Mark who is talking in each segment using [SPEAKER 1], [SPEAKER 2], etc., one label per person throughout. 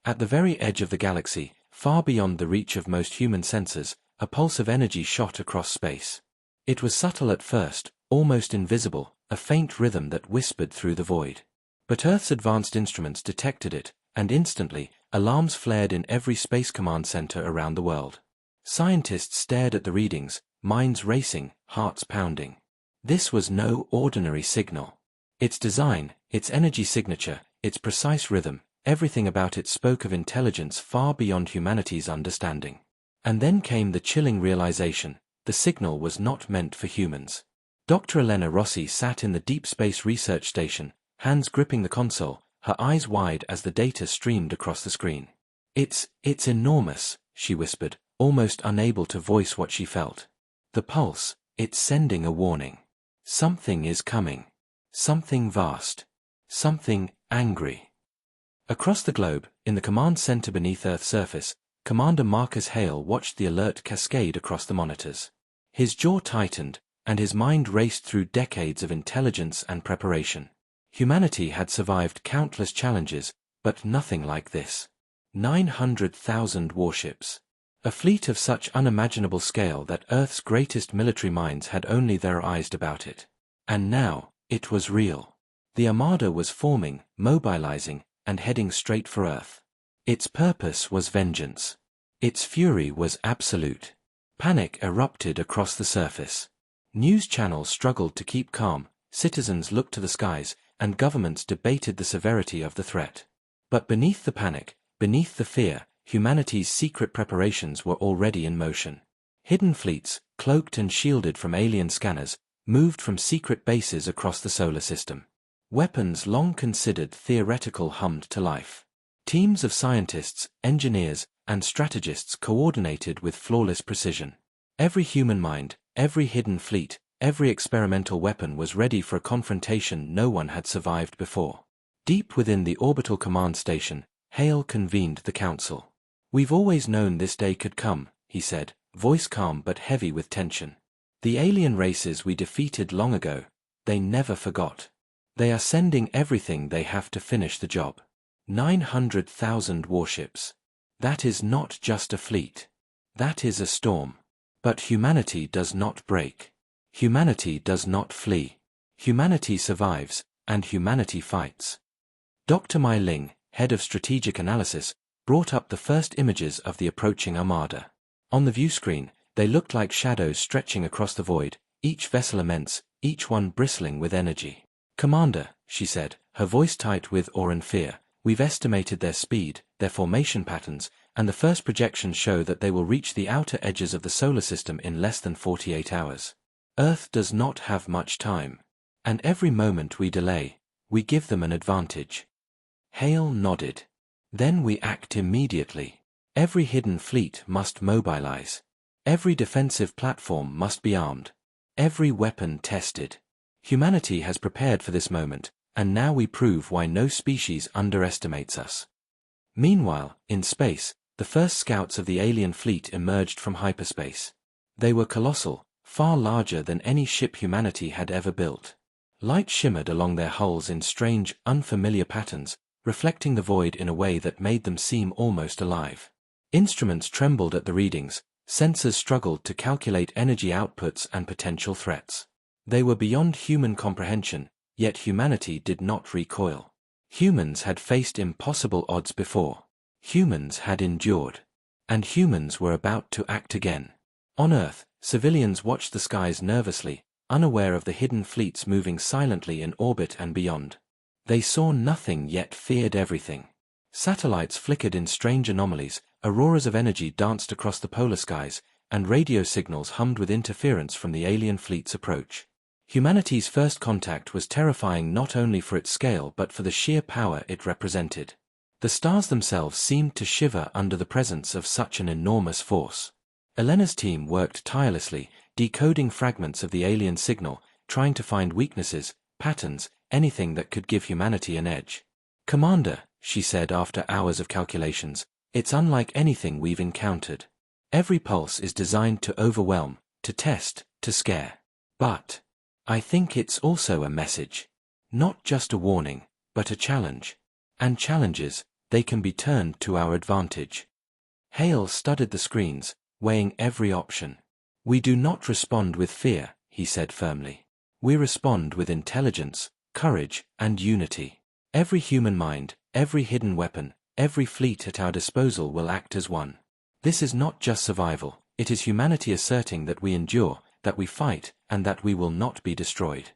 [SPEAKER 1] At the very edge of the galaxy, far beyond the reach of most human senses, a pulse of energy shot across space. It was subtle at first, almost invisible, a faint rhythm that whispered through the void. But Earth's advanced instruments detected it, and instantly, alarms flared in every space command center around the world. Scientists stared at the readings, minds racing, hearts pounding. This was no ordinary signal. Its design, its energy signature, its precise rhythm, everything about it spoke of intelligence far beyond humanity's understanding. And then came the chilling realization: the signal was not meant for humans. Dr. Elena Rossi sat in the Deep Space Research Station, hands gripping the console, her eyes wide as the data streamed across the screen. It's enormous," she whispered, almost unable to voice what she felt. "The pulse, it's sending a warning. Something is coming. Something vast. Something angry." Across the globe, in the command center beneath Earth's surface, Commander Marcus Hale watched the alert cascade across the monitors. His jaw tightened, and his mind raced through decades of intelligence and preparation. Humanity had survived countless challenges, but nothing like this. 900,000 warships. A fleet of such unimaginable scale that Earth's greatest military minds had only theorized about it. And now, it was real. The armada was forming, mobilizing, and heading straight for Earth. Its purpose was vengeance. Its fury was absolute. Panic erupted across the surface. News channels struggled to keep calm, citizens looked to the skies, and governments debated the severity of the threat. But beneath the panic, beneath the fear, humanity's secret preparations were already in motion. Hidden fleets, cloaked and shielded from alien scanners, moved from secret bases across the solar system. Weapons long considered theoretical hummed to life. Teams of scientists, engineers, and strategists coordinated with flawless precision. Every human mind, every hidden fleet, every experimental weapon was ready for a confrontation no one had survived before. Deep within the orbital command station, Hale convened the council. "We've always known this day could come," he said, voice calm but heavy with tension. "The alien races we defeated long ago, they never forgot. They are sending everything they have to finish the job. 900,000 warships. That is not just a fleet. That is a storm. But humanity does not break. Humanity does not flee. Humanity survives, and humanity fights." Dr. Mai Ling, head of strategic analysis, brought up the first images of the approaching armada. On the view screen, they looked like shadows stretching across the void, each vessel immense, each one bristling with energy. "Commander," she said, her voice tight with awe and fear, "we've estimated their speed, their formation patterns, and the first projections show that they will reach the outer edges of the solar system in less than 48 hours. Earth does not have much time. And every moment we delay, we give them an advantage." Hale nodded. "Then we act immediately. Every hidden fleet must mobilize. Every defensive platform must be armed. Every weapon tested. Humanity has prepared for this moment, and now we prove why no species underestimates us." Meanwhile, in space, the first scouts of the alien fleet emerged from hyperspace. They were colossal, far larger than any ship humanity had ever built. Light shimmered along their hulls in strange, unfamiliar patterns, reflecting the void in a way that made them seem almost alive. Instruments trembled at the readings, sensors struggled to calculate energy outputs and potential threats. They were beyond human comprehension, yet humanity did not recoil. Humans had faced impossible odds before. Humans had endured. And humans were about to act again. On Earth, civilians watched the skies nervously, unaware of the hidden fleets moving silently in orbit and beyond. They saw nothing yet feared everything. Satellites flickered in strange anomalies, auroras of energy danced across the polar skies, and radio signals hummed with interference from the alien fleet's approach. Humanity's first contact was terrifying not only for its scale but for the sheer power it represented. The stars themselves seemed to shiver under the presence of such an enormous force. Elena's team worked tirelessly, decoding fragments of the alien signal, trying to find weaknesses, patterns, anything that could give humanity an edge. "Commander," she said after hours of calculations, "it's unlike anything we've encountered. Every pulse is designed to overwhelm, to test, to scare. But I think it's also a message. Not just a warning, but a challenge. And challenges, they can be turned to our advantage. Hale studied the screens, weighing every option. We do not respond with fear, he said firmly. We respond with intelligence, courage, and unity. Every human mind, every hidden weapon, every fleet at our disposal will act as one. This is not just survival, it is humanity asserting that we endure, that we fight, and that we will not be destroyed.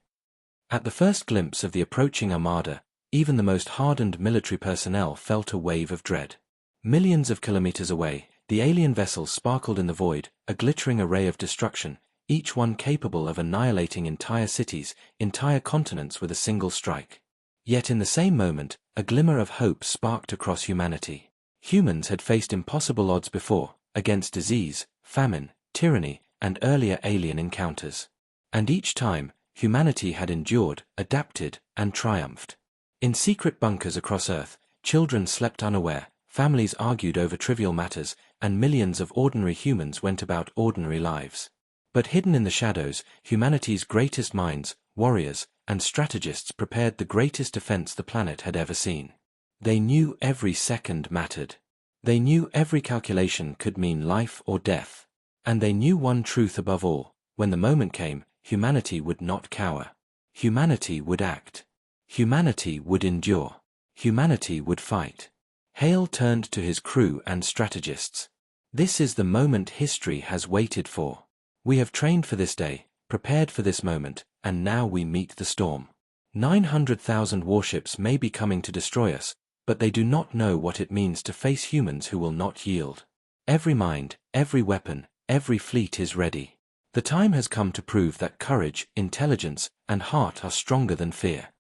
[SPEAKER 1] At the first glimpse of the approaching armada, even the most hardened military personnel felt a wave of dread. Millions of kilometers away, the alien vessels sparkled in the void, a glittering array of destruction, each one capable of annihilating entire cities, entire continents with a single strike. Yet in the same moment, a glimmer of hope sparked across humanity. Humans had faced impossible odds before, against disease, famine, tyranny, and earlier alien encounters. And each time, humanity had endured, adapted, and triumphed. In secret bunkers across Earth, children slept unaware, families argued over trivial matters, and millions of ordinary humans went about ordinary lives. But hidden in the shadows, humanity's greatest minds, warriors, and strategists prepared the greatest defense the planet had ever seen. They knew every second mattered. They knew every calculation could mean life or death. And they knew one truth above all: when the moment came, humanity would not cower. Humanity would act. Humanity would endure. Humanity would fight. Hale turned to his crew and strategists. This is the moment history has waited for. We have trained for this day, prepared for this moment, and now we meet the storm. 900,000 warships may be coming to destroy us, but they do not know what it means to face humans who will not yield. Every mind, every weapon, every fleet is ready. The time has come to prove that courage, intelligence, and heart are stronger than fear.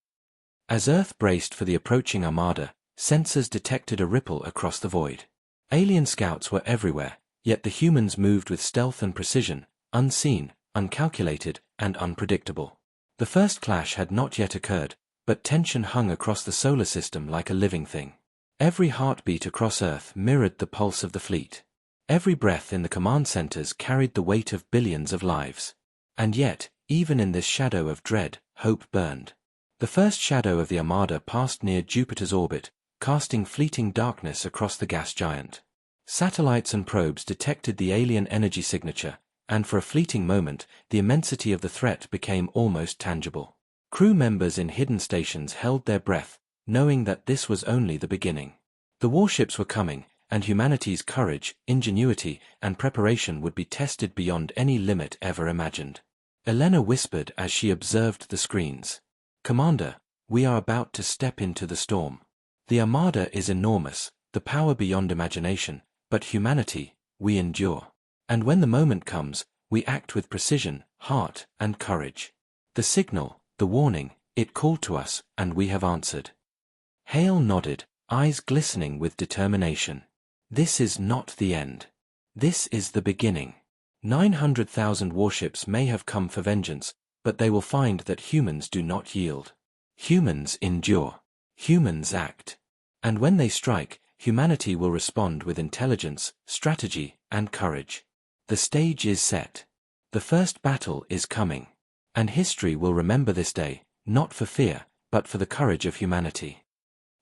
[SPEAKER 1] As Earth braced for the approaching armada, sensors detected a ripple across the void. Alien scouts were everywhere, yet the humans moved with stealth and precision, unseen, uncalculated, and unpredictable. The first clash had not yet occurred, but tension hung across the solar system like a living thing. Every heartbeat across Earth mirrored the pulse of the fleet. Every breath in the command centers carried the weight of billions of lives. And yet, even in this shadow of dread, hope burned. The first shadow of the armada passed near Jupiter's orbit, casting fleeting darkness across the gas giant. Satellites and probes detected the alien energy signature, and for a fleeting moment, the immensity of the threat became almost tangible. Crew members in hidden stations held their breath, knowing that this was only the beginning. The warships were coming, and humanity's courage, ingenuity, and preparation would be tested beyond any limit ever imagined. Elena whispered as she observed the screens. "Commander, we are about to step into the storm. The armada is enormous, the power beyond imagination, but humanity, we endure. And when the moment comes, we act with precision, heart, and courage. The signal, the warning, it called to us, and we have answered." Hale nodded, eyes glistening with determination. This is not the end. This is the beginning. 900,000 warships may have come for vengeance, but they will find that humans do not yield. Humans endure. Humans act. And when they strike, humanity will respond with intelligence, strategy, and courage. The stage is set. The first battle is coming. And history will remember this day, not for fear, but for the courage of humanity.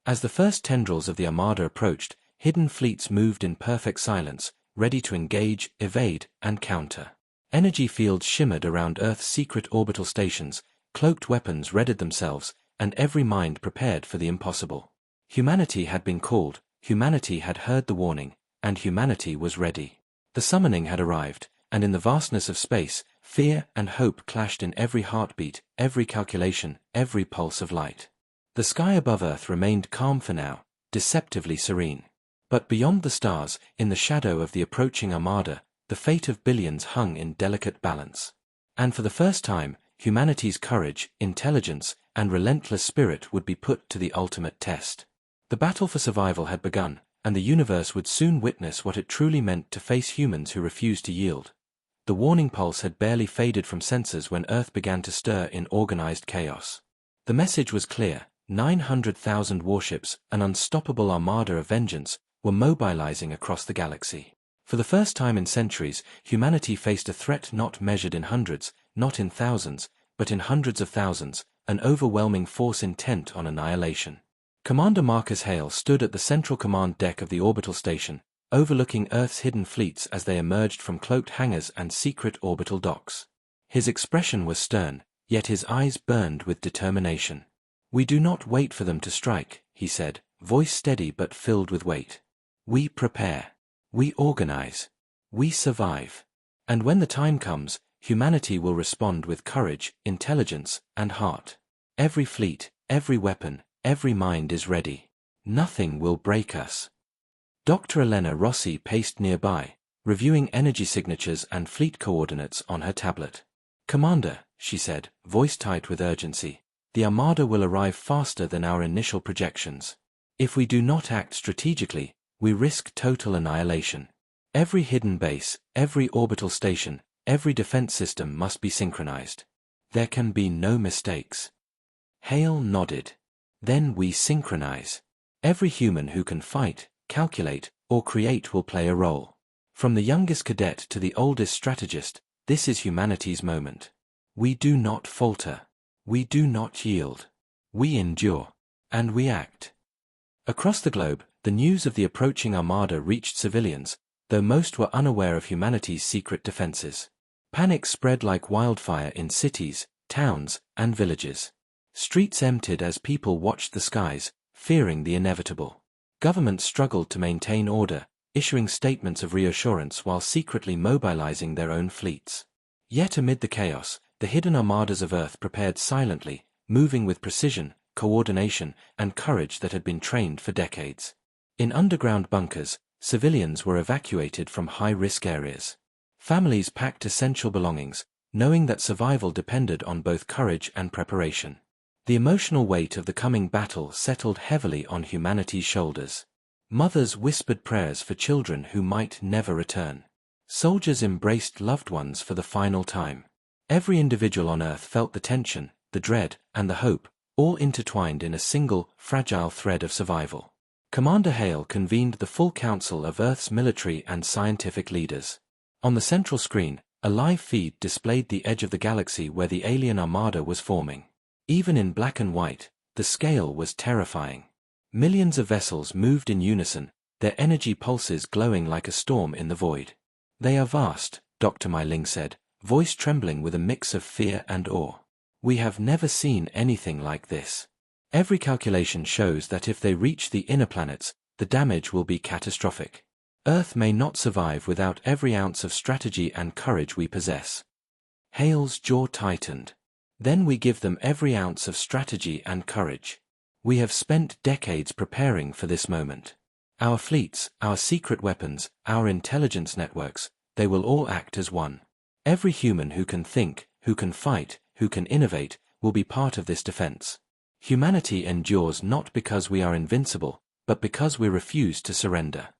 [SPEAKER 1] As the first tendrils of the armada approached, hidden fleets moved in perfect silence, ready to engage, evade, and counter. Energy fields shimmered around Earth's secret orbital stations, cloaked weapons readied themselves, and every mind prepared for the impossible. Humanity had been called, humanity had heard the warning, and humanity was ready. The summoning had arrived, and in the vastness of space, fear and hope clashed in every heartbeat, every calculation, every pulse of light. The sky above Earth remained calm for now, deceptively serene. But beyond the stars, in the shadow of the approaching armada, the fate of billions hung in delicate balance. And for the first time, humanity's courage, intelligence, and relentless spirit would be put to the ultimate test. The battle for survival had begun, and the universe would soon witness what it truly meant to face humans who refused to yield. The warning pulse had barely faded from sensors when Earth began to stir in organized chaos. The message was clear: 900,000 warships, an unstoppable armada of vengeance, were mobilizing across the galaxy. For the first time in centuries, humanity faced a threat not measured in hundreds, not in thousands, but in hundreds of thousands, an overwhelming force intent on annihilation. Commander Marcus Hale stood at the central command deck of the orbital station, overlooking Earth's hidden fleets as they emerged from cloaked hangars and secret orbital docks. His expression was stern, yet his eyes burned with determination. "We do not wait for them to strike," he said, voice steady but filled with weight. "We prepare. We organize. We survive. And when the time comes, humanity will respond with courage, intelligence, and heart. Every fleet, every weapon, every mind is ready. Nothing will break us." Dr. Elena Rossi paced nearby, reviewing energy signatures and fleet coordinates on her tablet. "Commander," she said, voice tight with urgency, "the Armada will arrive faster than our initial projections. If we do not act strategically, we risk total annihilation. Every hidden base, every orbital station, every defense system must be synchronized. There can be no mistakes." Hale nodded. "Then we synchronize. Every human who can fight, calculate, or create will play a role. From the youngest cadet to the oldest strategist, this is humanity's moment. We do not falter. We do not yield. We endure. And we act." Across the globe, the news of the approaching Armada reached civilians, though most were unaware of humanity's secret defenses. Panic spread like wildfire in cities, towns, and villages. Streets emptied as people watched the skies, fearing the inevitable. Governments struggled to maintain order, issuing statements of reassurance while secretly mobilizing their own fleets. Yet amid the chaos, the hidden armadas of Earth prepared silently, moving with precision, coordination, and courage that had been trained for decades. In underground bunkers, civilians were evacuated from high-risk areas. Families packed essential belongings, knowing that survival depended on both courage and preparation. The emotional weight of the coming battle settled heavily on humanity's shoulders. Mothers whispered prayers for children who might never return. Soldiers embraced loved ones for the final time. Every individual on Earth felt the tension, the dread, and the hope, all intertwined in a single, fragile thread of survival. Commander Hale convened the full council of Earth's military and scientific leaders. On the central screen, a live feed displayed the edge of the galaxy where the alien armada was forming. Even in black and white, the scale was terrifying. Millions of vessels moved in unison, their energy pulses glowing like a storm in the void. "They are vast," Dr. Mai Ling said, voice trembling with a mix of fear and awe. "We have never seen anything like this. Every calculation shows that if they reach the inner planets, the damage will be catastrophic. Earth may not survive without every ounce of strategy and courage we possess." Hale's jaw tightened. "Then we give them every ounce of strategy and courage. We have spent decades preparing for this moment. Our fleets, our secret weapons, our intelligence networks, they will all act as one. Every human who can think, who can fight, who can innovate, will be part of this defense. Humanity endures not because we are invincible, but because we refuse to surrender."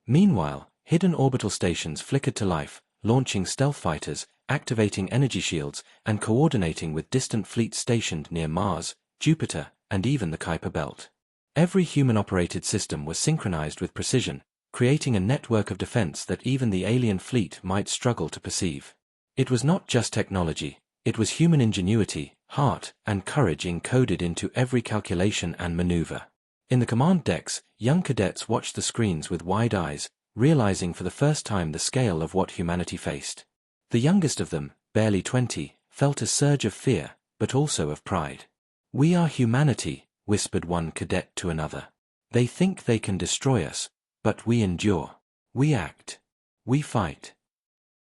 [SPEAKER 1] Meanwhile, hidden orbital stations flickered to life, launching stealth fighters, activating energy shields, and coordinating with distant fleets stationed near Mars, Jupiter, and even the Kuiper Belt. Every human-operated system was synchronized with precision, creating a network of defense that even the alien fleet might struggle to perceive. It was not just technology, it was human ingenuity, heart, and courage encoded into every calculation and maneuver. In the command decks, young cadets watched the screens with wide eyes, realizing for the first time the scale of what humanity faced. The youngest of them, barely 20, felt a surge of fear, but also of pride. "We are humanity," whispered one cadet to another. "They think they can destroy us, but we endure. We act. We fight."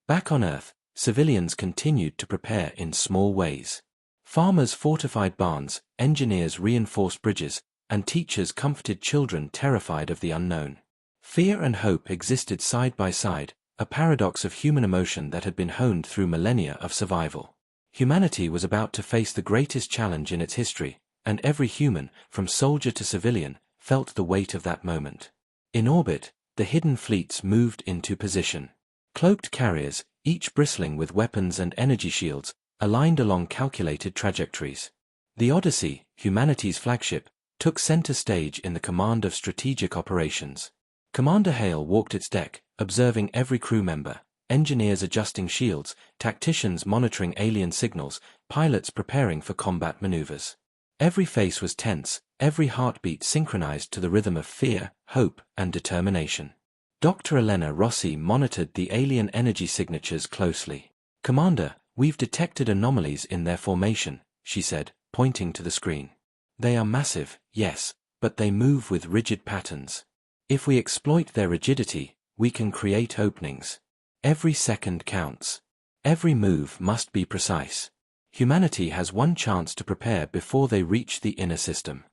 [SPEAKER 1] Back on Earth, civilians continued to prepare in small ways. Farmers fortified barns, engineers reinforced bridges, and teachers comforted children terrified of the unknown. Fear and hope existed side by side, a paradox of human emotion that had been honed through millennia of survival. Humanity was about to face the greatest challenge in its history, and every human, from soldier to civilian, felt the weight of that moment. In orbit, the hidden fleets moved into position. Cloaked carriers, each bristling with weapons and energy shields, aligned along calculated trajectories. The Odyssey, humanity's flagship, took center stage in the command of strategic operations. Commander Hale walked its deck, observing every crew member, engineers adjusting shields, tacticians monitoring alien signals, pilots preparing for combat maneuvers. Every face was tense, every heartbeat synchronized to the rhythm of fear, hope, and determination. Dr. Elena Rossi monitored the alien energy signatures closely. "Commander, we've detected anomalies in their formation," she said, pointing to the screen. "They are massive, yes, but they move with rigid patterns. If we exploit their rigidity, we can create openings. Every second counts. Every move must be precise. Humanity has one chance to prepare before they reach the inner system."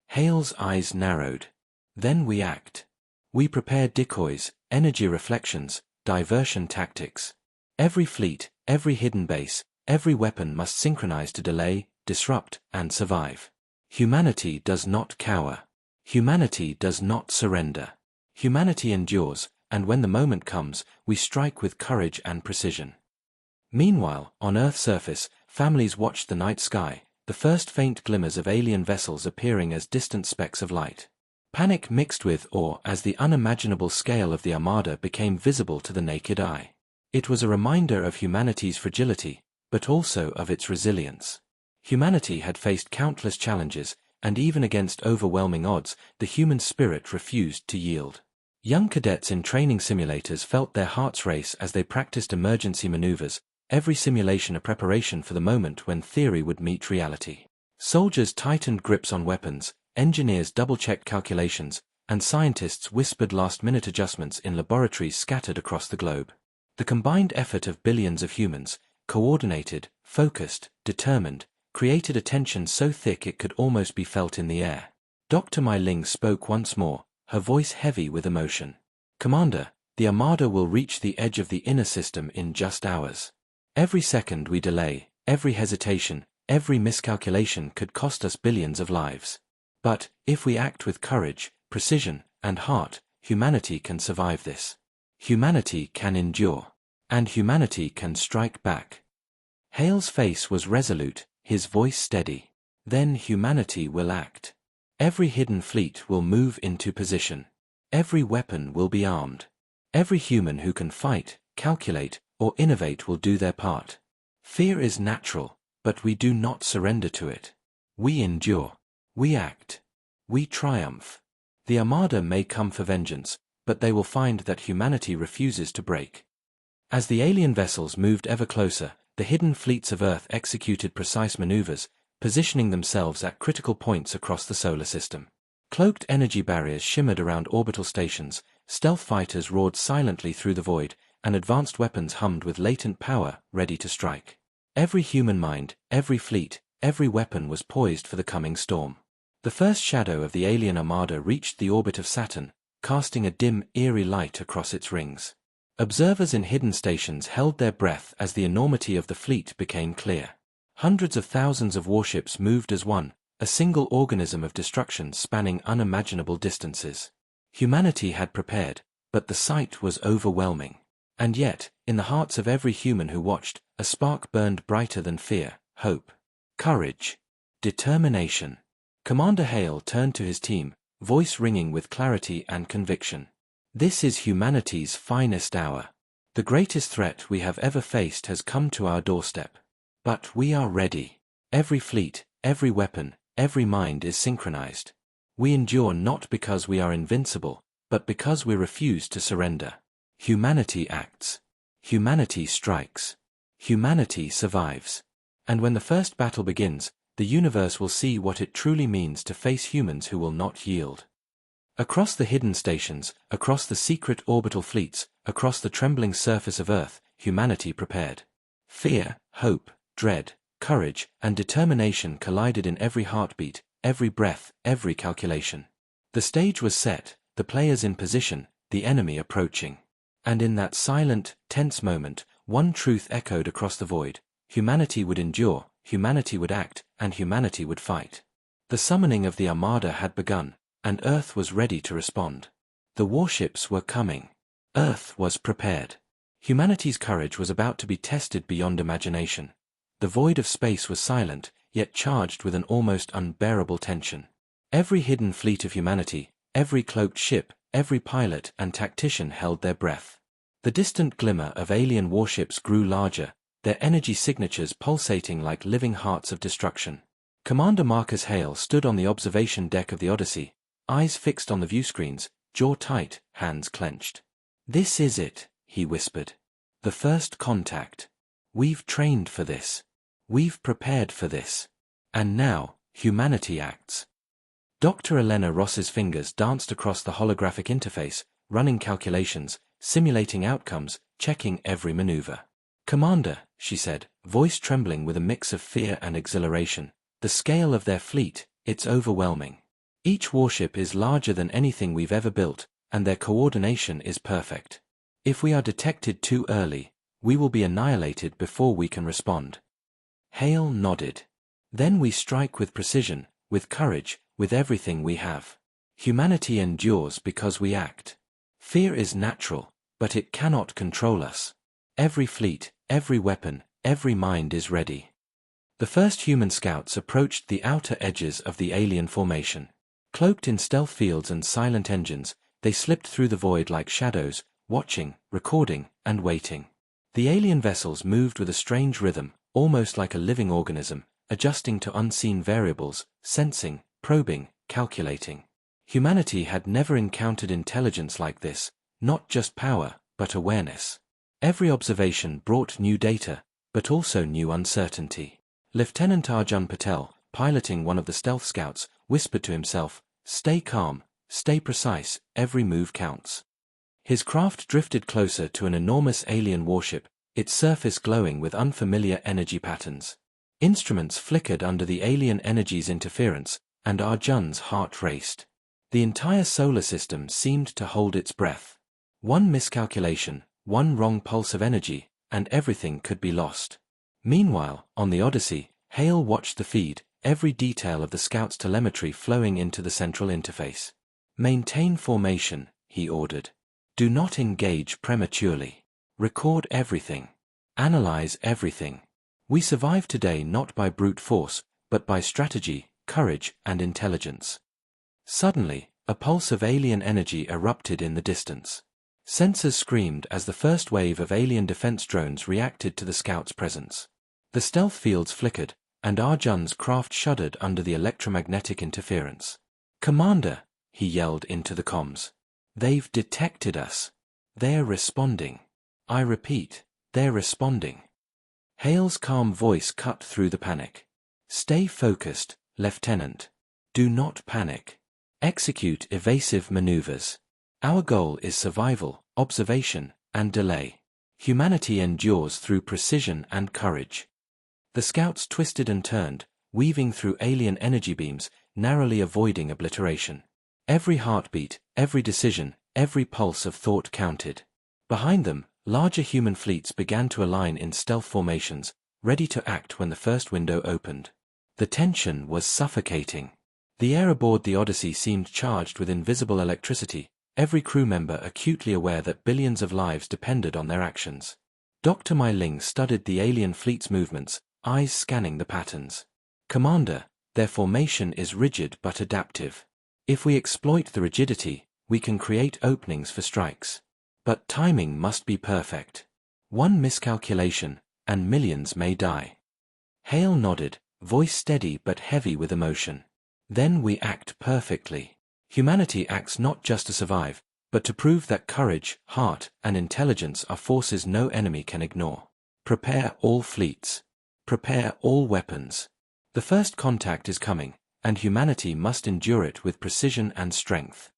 [SPEAKER 1] Hale's eyes narrowed. "Then we act. We prepare decoys, energy reflections, diversion tactics. Every fleet, every hidden base, every weapon must synchronize to delay, disrupt, and survive. Humanity does not cower. Humanity does not surrender. Humanity endures, and when the moment comes, we strike with courage and precision." Meanwhile, on Earth's surface, families watched the night sky, the first faint glimmers of alien vessels appearing as distant specks of light. Panic mixed with awe as the unimaginable scale of the armada became visible to the naked eye. It was a reminder of humanity's fragility, but also of its resilience. Humanity had faced countless challenges, and even against overwhelming odds, the human spirit refused to yield. Young cadets in training simulators felt their hearts race as they practiced emergency maneuvers, every simulation a preparation for the moment when theory would meet reality. Soldiers tightened grips on weapons, engineers double-checked calculations, and scientists whispered last-minute adjustments in laboratories scattered across the globe. The combined effort of billions of humans, coordinated, focused, determined, created a tension so thick it could almost be felt in the air. Dr. Mai Ling spoke once more, her voice heavy with emotion. "Commander, the armada will reach the edge of the inner system in just hours. Every second we delay, every hesitation, every miscalculation could cost us billions of lives. But, if we act with courage, precision, and heart, humanity can survive this. Humanity can endure. And humanity can strike back." Hale's face was resolute, his voice steady. "Then humanity will act. Every hidden fleet will move into position. Every weapon will be armed. Every human who can fight, calculate, or innovate will do their part. Fear is natural, but we do not surrender to it. We endure. We act. We triumph. The armada may come for vengeance, but they will find that humanity refuses to break." As the alien vessels moved ever closer, the hidden fleets of Earth executed precise maneuvers, positioning themselves at critical points across the solar system. Cloaked energy barriers shimmered around orbital stations, stealth fighters roared silently through the void, and advanced weapons hummed with latent power, ready to strike. Every human mind, every fleet, every weapon was poised for the coming storm. The first shadow of the alien armada reached the orbit of Saturn, casting a dim, eerie light across its rings. Observers in hidden stations held their breath as the enormity of the fleet became clear. Hundreds of thousands of warships moved as one, a single organism of destruction spanning unimaginable distances. Humanity had prepared, but the sight was overwhelming. And yet, in the hearts of every human who watched, a spark burned brighter than fear, hope, courage, determination. Commander Hale turned to his team, voice ringing with clarity and conviction. "This is humanity's finest hour. The greatest threat we have ever faced has come to our doorstep. But we are ready. Every fleet, every weapon, every mind is synchronized. We endure not because we are invincible, but because we refuse to surrender. Humanity acts. Humanity strikes. Humanity survives. And when the first battle begins, the universe will see what it truly means to face humans who will not yield." Across the hidden stations, across the secret orbital fleets, across the trembling surface of Earth, humanity prepared. Fear, hope, dread, courage, and determination collided in every heartbeat, every breath, every calculation. The stage was set, the players in position, the enemy approaching. And in that silent, tense moment, one truth echoed across the void: humanity would endure, humanity would act, and humanity would fight. The summoning of the armada had begun, and Earth was ready to respond. The warships were coming. Earth was prepared. Humanity's courage was about to be tested beyond imagination. The void of space was silent, yet charged with an almost unbearable tension. Every hidden fleet of humanity, every cloaked ship, every pilot and tactician held their breath. The distant glimmer of alien warships grew larger, their energy signatures pulsating like living hearts of destruction. Commander Marcus Hale stood on the observation deck of the Odyssey, eyes fixed on the viewscreens, jaw tight, hands clenched. "This is it," he whispered. "The first contact. We've trained for this. We've prepared for this. And now, humanity acts." Dr. Elena Ross's fingers danced across the holographic interface, running calculations, simulating outcomes, checking every maneuver. "Commander," she said, voice trembling with a mix of fear and exhilaration, "the scale of their fleet, it's overwhelming. Each warship is larger than anything we've ever built, and their coordination is perfect. If we are detected too early, we will be annihilated before we can respond." Hale nodded. "Then we strike with precision, with courage, with everything we have. Humanity endures because we act. Fear is natural, but it cannot control us. Every fleet, every weapon, every mind is ready." The first human scouts approached the outer edges of the alien formation. Cloaked in stealth fields and silent engines, they slipped through the void like shadows, watching, recording, and waiting. The alien vessels moved with a strange rhythm, almost like a living organism, adjusting to unseen variables, sensing, probing, calculating. Humanity had never encountered intelligence like this, not just power, but awareness. Every observation brought new data, but also new uncertainty. Lieutenant Arjun Patel, piloting one of the stealth scouts, whispered to himself, "Stay calm, stay precise, every move counts." His craft drifted closer to an enormous alien warship, its surface glowing with unfamiliar energy patterns. Instruments flickered under the alien energy's interference, and Arjun's heart raced. The entire solar system seemed to hold its breath. One miscalculation, one wrong pulse of energy, and everything could be lost. Meanwhile, on the Odyssey, Hale watched the feed, every detail of the scout's telemetry flowing into the central interface. "Maintain formation," he ordered. "Do not engage prematurely. Record everything. Analyze everything. We survive today not by brute force, but by strategy, courage, and intelligence." Suddenly, a pulse of alien energy erupted in the distance. Sensors screamed as the first wave of alien defense drones reacted to the scout's presence. The stealth fields flickered, and Arjun's craft shuddered under the electromagnetic interference. "Commander," he yelled into the comms. "They've detected us. They're responding. I repeat, they're responding." Hale's calm voice cut through the panic. "Stay focused, Lieutenant. Do not panic. Execute evasive maneuvers. Our goal is survival, observation, and delay. Humanity endures through precision and courage." The scouts twisted and turned, weaving through alien energy beams, narrowly avoiding obliteration. Every heartbeat, every decision, every pulse of thought counted. Behind them, larger human fleets began to align in stealth formations, ready to act when the first window opened. The tension was suffocating. The air aboard the Odyssey seemed charged with invisible electricity, every crew member acutely aware that billions of lives depended on their actions. Dr. Mai Ling studied the alien fleet's movements, eyes scanning the patterns. "Commander, their formation is rigid but adaptive. If we exploit the rigidity, we can create openings for strikes. But timing must be perfect. One miscalculation, and millions may die." Hale nodded, voice steady but heavy with emotion. "Then we act perfectly. Humanity acts not just to survive, but to prove that courage, heart, and intelligence are forces no enemy can ignore. Prepare all fleets. Prepare all weapons. The first contact is coming, and humanity must endure it with precision and strength."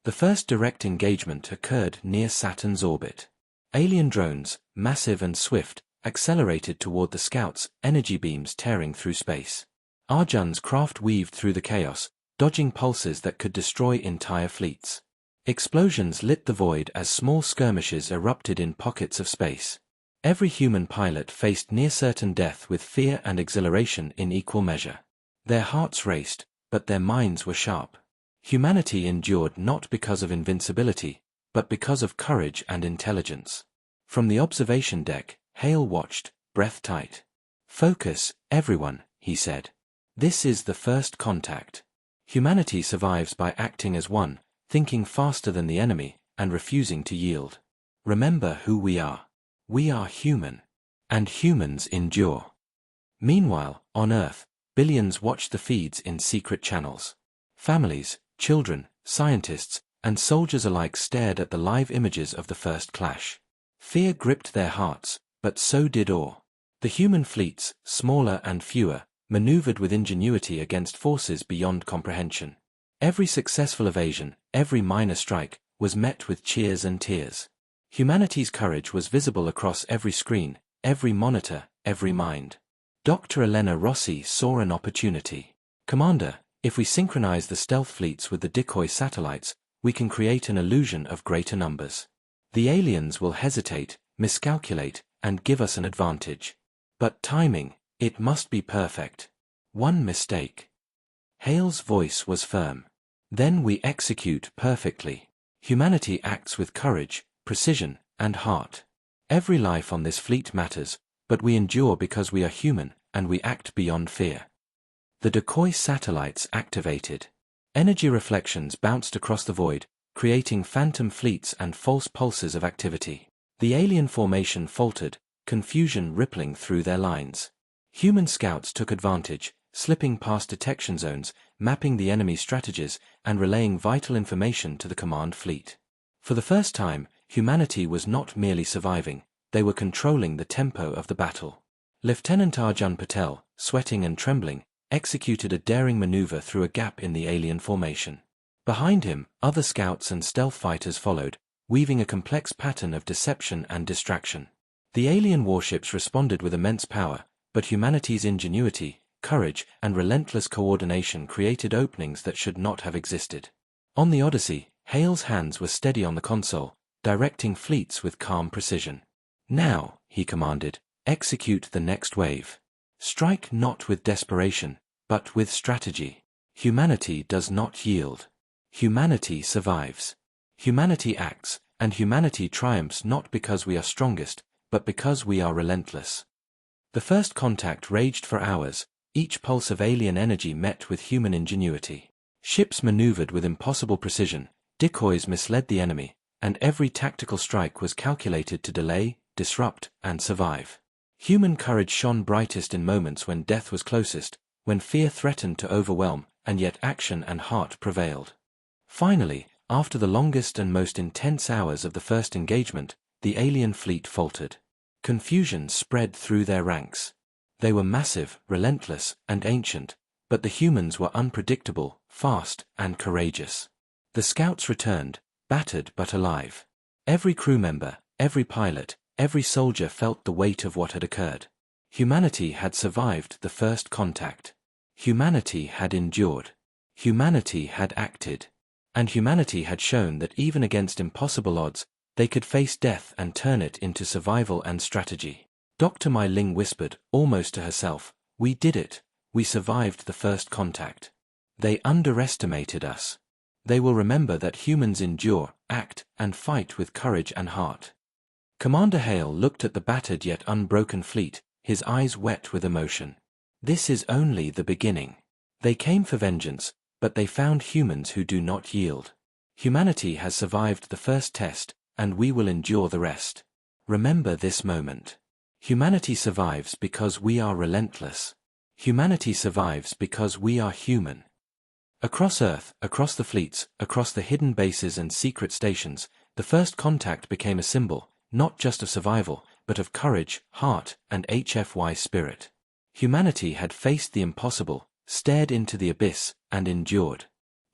[SPEAKER 1] The first direct engagement occurred near Saturn's orbit. Alien drones, massive and swift, accelerated toward the scouts, energy beams tearing through space. Arjun's craft weaved through the chaos, dodging pulses that could destroy entire fleets. Explosions lit the void as small skirmishes erupted in pockets of space. Every human pilot faced near-certain death with fear and exhilaration in equal measure. Their hearts raced, but their minds were sharp. Humanity endured not because of invincibility, but because of courage and intelligence. From the observation deck, Hale watched, breath tight. "Focus, everyone," he said. "This is the first contact. Humanity survives by acting as one, thinking faster than the enemy, and refusing to yield. Remember who we are. We are human. And humans endure." Meanwhile, on Earth, billions watched the feeds in secret channels. Families, children, scientists, and soldiers alike stared at the live images of the first clash. Fear gripped their hearts, but so did awe. The human fleets, smaller and fewer, maneuvered with ingenuity against forces beyond comprehension. Every successful evasion, every minor strike, was met with cheers and tears. Humanity's courage was visible across every screen, every monitor, every mind. Dr. Elena Rossi saw an opportunity. "Commander, if we synchronize the stealth fleets with the decoy satellites, we can create an illusion of greater numbers. The aliens will hesitate, miscalculate, and give us an advantage. But timing, it must be perfect. One mistake." Hale's voice was firm. "Then we execute perfectly. Humanity acts with courage, precision, and heart. Every life on this fleet matters, but we endure because we are human, and we act beyond fear." The decoy satellites activated. Energy reflections bounced across the void, creating phantom fleets and false pulses of activity. The alien formation faltered, confusion rippling through their lines. Human scouts took advantage, slipping past detection zones, mapping the enemy's strategies, and relaying vital information to the command fleet. For the first time, humanity was not merely surviving, they were controlling the tempo of the battle. Lieutenant Arjun Patel, sweating and trembling, executed a daring maneuver through a gap in the alien formation. Behind him, other scouts and stealth fighters followed, weaving a complex pattern of deception and distraction. The alien warships responded with immense power, but humanity's ingenuity, courage, and relentless coordination created openings that should not have existed. On the Odyssey, Hale's hands were steady on the console, directing fleets with calm precision. "Now," he commanded, "execute the next wave. Strike not with desperation, but with strategy. Humanity does not yield. Humanity survives. Humanity acts, and humanity triumphs not because we are strongest, but because we are relentless." The first contact raged for hours, each pulse of alien energy met with human ingenuity. Ships maneuvered with impossible precision, decoys misled the enemy, and every tactical strike was calculated to delay, disrupt, and survive. Human courage shone brightest in moments when death was closest, when fear threatened to overwhelm, and yet action and heart prevailed. Finally, after the longest and most intense hours of the first engagement, the alien fleet faltered. Confusion spread through their ranks. They were massive, relentless, and ancient, but the humans were unpredictable, fast, and courageous. The scouts returned, battered but alive. Every crew member, every pilot, every soldier felt the weight of what had occurred. Humanity had survived the first contact. Humanity had endured. Humanity had acted. And humanity had shown that even against impossible odds, they could face death and turn it into survival and strategy. Dr. Mai Ling whispered, almost to herself, "We did it. We survived the first contact. They underestimated us. They will remember that humans endure, act, and fight with courage and heart." Commander Hale looked at the battered yet unbroken fleet, his eyes wet with emotion. "This is only the beginning. They came for vengeance, but they found humans who do not yield. Humanity has survived the first test, and we will endure the rest. Remember this moment. Humanity survives because we are relentless. Humanity survives because we are human." Across Earth, across the fleets, across the hidden bases and secret stations, the first contact became a symbol, not just of survival, but of courage, heart, and HFY spirit. Humanity had faced the impossible, stared into the abyss, and endured.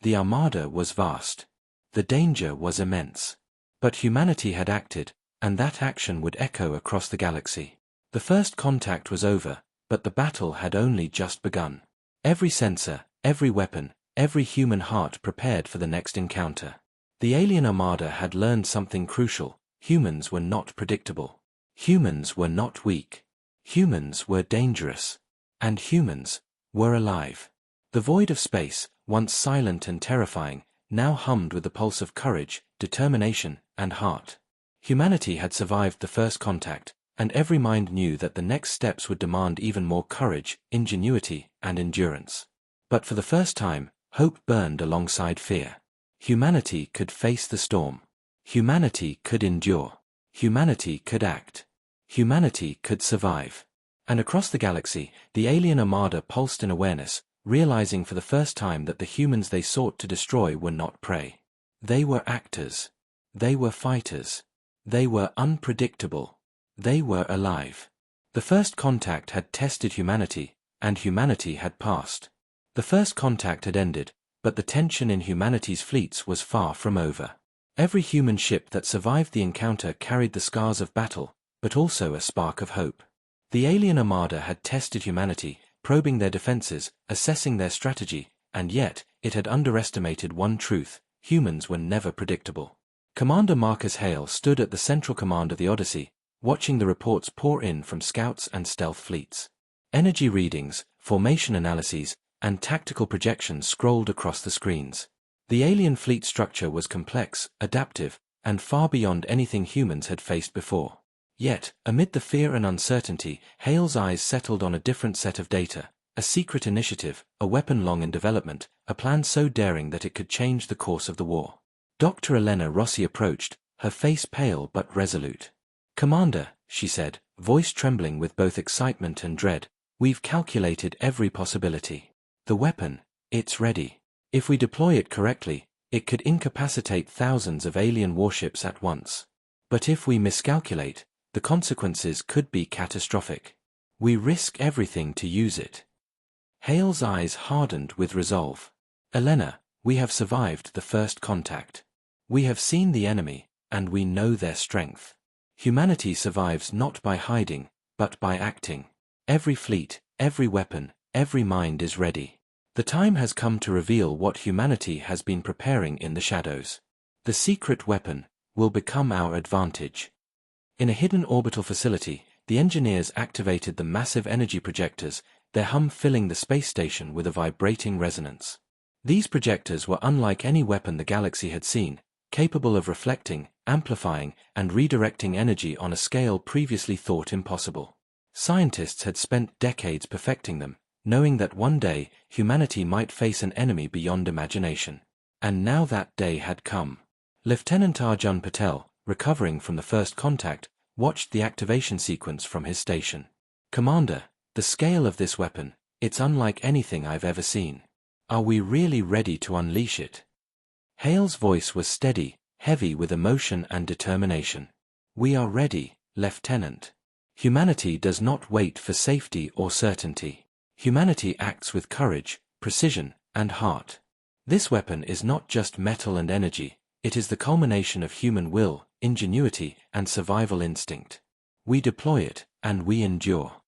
[SPEAKER 1] The armada was vast. The danger was immense. But humanity had acted, and that action would echo across the galaxy. The first contact was over, but the battle had only just begun. Every sensor, every weapon, every human heart prepared for the next encounter. The alien armada had learned something crucial: humans were not predictable. Humans were not weak. Humans were dangerous. And humans were alive. The void of space, once silent and terrifying, now hummed with the pulse of courage, determination, and heart. Humanity had survived the first contact, and every mind knew that the next steps would demand even more courage, ingenuity, and endurance. But for the first time, hope burned alongside fear. Humanity could face the storm. Humanity could endure. Humanity could act. Humanity could survive. And across the galaxy, the alien armada pulsed in awareness, realizing for the first time that the humans they sought to destroy were not prey. They were actors. They were fighters. They were unpredictable. They were alive. The first contact had tested humanity, and humanity had passed. The first contact had ended, but the tension in humanity's fleets was far from over. Every human ship that survived the encounter carried the scars of battle, but also a spark of hope. The alien armada had tested humanity, probing their defenses, assessing their strategy, and yet, it had underestimated one truth: humans were never predictable. Commander Marcus Hale stood at the central command of the Odyssey, watching the reports pour in from scouts and stealth fleets. Energy readings, formation analyses, and tactical projections scrolled across the screens. The alien fleet structure was complex, adaptive, and far beyond anything humans had faced before. Yet, amid the fear and uncertainty, Hale's eyes settled on a different set of data: a secret initiative, a weapon long in development, a plan so daring that it could change the course of the war. Dr. Elena Rossi approached, her face pale but resolute. "Commander," she said, voice trembling with both excitement and dread, "we've calculated every possibility. The weapon, it's ready. If we deploy it correctly, it could incapacitate thousands of alien warships at once. But if we miscalculate, the consequences could be catastrophic. We risk everything to use it." Hale's eyes hardened with resolve. "Elena, we have survived the first contact. We have seen the enemy, and we know their strength. Humanity survives not by hiding, but by acting. Every fleet, every weapon, every mind is ready. The time has come to reveal what humanity has been preparing in the shadows. The secret weapon will become our advantage." In a hidden orbital facility, the engineers activated the massive energy projectors, their hum filling the space station with a vibrating resonance. These projectors were unlike any weapon the galaxy had seen, capable of reflecting, amplifying, and redirecting energy on a scale previously thought impossible. Scientists had spent decades perfecting them, knowing that one day humanity might face an enemy beyond imagination. And now that day had come. Lieutenant Arjun Patel, recovering from the first contact, watched the activation sequence from his station. "Commander, the scale of this weapon, it's unlike anything I've ever seen. Are we really ready to unleash it?" Hale's voice was steady, heavy with emotion and determination. "We are ready, Lieutenant. Humanity does not wait for safety or certainty. Humanity acts with courage, precision, and heart. This weapon is not just metal and energy, it is the culmination of human will, ingenuity, and survival instinct. We deploy it, and we endure."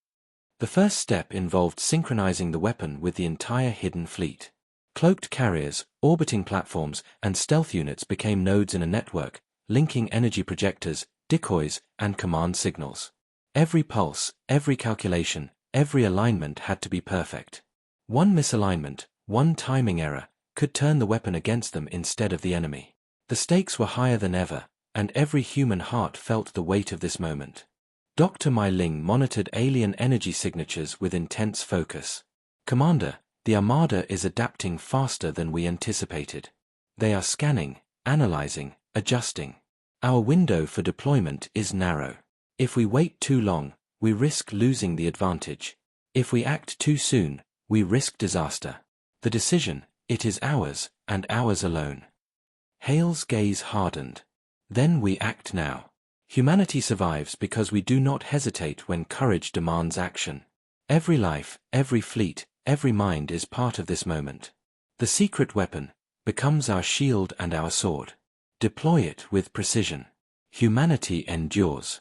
[SPEAKER 1] The first step involved synchronizing the weapon with the entire hidden fleet. Cloaked carriers, orbiting platforms, and stealth units became nodes in a network, linking energy projectors, decoys, and command signals. Every pulse, every calculation, every alignment had to be perfect. One misalignment, one timing error, could turn the weapon against them instead of the enemy. The stakes were higher than ever, and every human heart felt the weight of this moment. Dr. Mai Ling monitored alien energy signatures with intense focus. "Commander, the Armada is adapting faster than we anticipated. They are scanning, analyzing, adjusting. Our window for deployment is narrow. If we wait too long, we risk losing the advantage. If we act too soon, we risk disaster. The decision, it is ours, and ours alone." Hale's gaze hardened. "Then we act now. Humanity survives because we do not hesitate when courage demands action. Every life, every fleet, every mind is part of this moment. The secret weapon becomes our shield and our sword. Deploy it with precision. Humanity endures."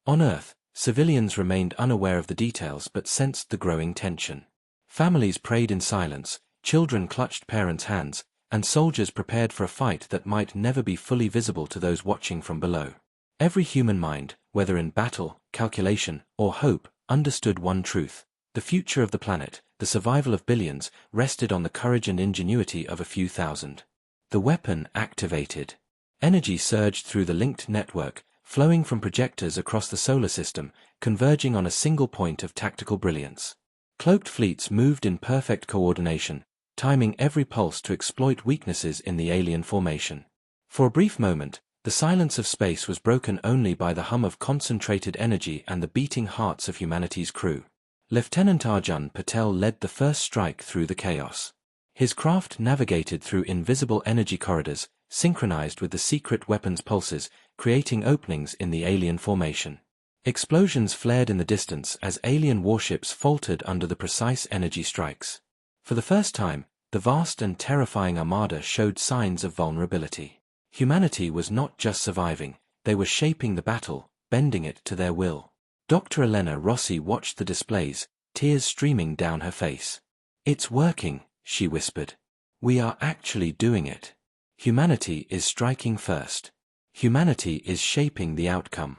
[SPEAKER 1] On Earth, civilians remained unaware of the details but sensed the growing tension. Families prayed in silence, children clutched parents' hands, and soldiers prepared for a fight that might never be fully visible to those watching from below. Every human mind, whether in battle, calculation, or hope, understood one truth: the future of the planet, the survival of billions, rested on the courage and ingenuity of a few thousand. The weapon activated. Energy surged through the linked network, flowing from projectors across the solar system, converging on a single point of tactical brilliance. Cloaked fleets moved in perfect coordination, timing every pulse to exploit weaknesses in the alien formation. For a brief moment, The silence of space was broken only by the hum of concentrated energy and the beating hearts of humanity's crew. Lieutenant Arjun Patel led the first strike through the chaos. His craft navigated through invisible energy corridors, synchronized with the secret weapon's pulses, creating openings in the alien formation. Explosions flared in the distance as alien warships faltered under the precise energy strikes. For the first time, the vast and terrifying armada showed signs of vulnerability. Humanity was not just surviving, they were shaping the battle, bending it to their will. Dr. Elena Rossi watched the displays, tears streaming down her face. "It's working," she whispered. "We are actually doing it. Humanity is striking first. Humanity is shaping the outcome."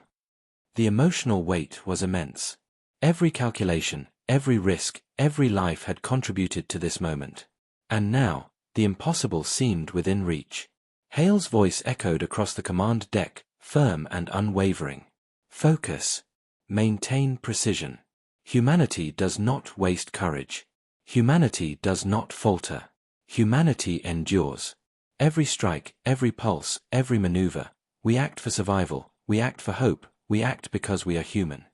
[SPEAKER 1] The emotional weight was immense. Every calculation, every risk, every life had contributed to this moment. And now, the impossible seemed within reach. Hale's voice echoed across the command deck, firm and unwavering. "Focus. Maintain precision. Humanity does not waste courage. Humanity does not falter. Humanity endures. Every strike, every pulse, every maneuver, we act for survival, we act for hope, we act because we are human."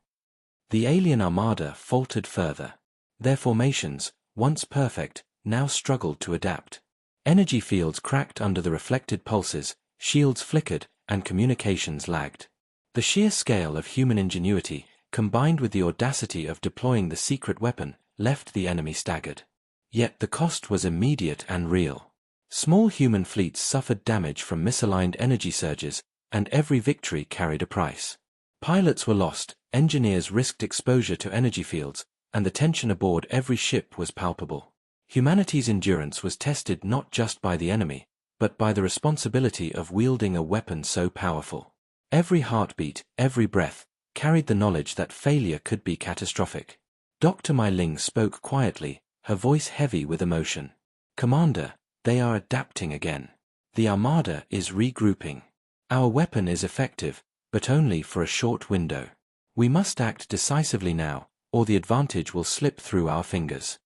[SPEAKER 1] The alien armada faltered further. Their formations, once perfect, now struggled to adapt. Energy fields cracked under the reflected pulses, shields flickered, and communications lagged. The sheer scale of human ingenuity, combined with the audacity of deploying the secret weapon, left the enemy staggered. Yet the cost was immediate and real. Small human fleets suffered damage from misaligned energy surges, and every victory carried a price. Pilots were lost, engineers risked exposure to energy fields, and the tension aboard every ship was palpable. Humanity's endurance was tested not just by the enemy, but by the responsibility of wielding a weapon so powerful. Every heartbeat, every breath, carried the knowledge that failure could be catastrophic. Dr. Mai Ling spoke quietly, her voice heavy with emotion. "Commander, they are adapting again. The armada is regrouping. Our weapon is effective, but only for a short window. We must act decisively now, or the advantage will slip through our fingers."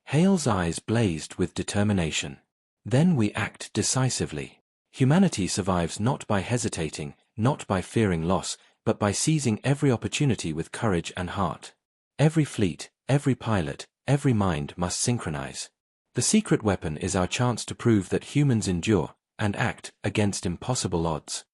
[SPEAKER 1] Hale's eyes blazed with determination. "Then we act decisively. Humanity survives not by hesitating, not by fearing loss, but by seizing every opportunity with courage and heart. Every fleet, every pilot, every mind must synchronize. The secret weapon is our chance to prove that humans endure, and act against impossible odds."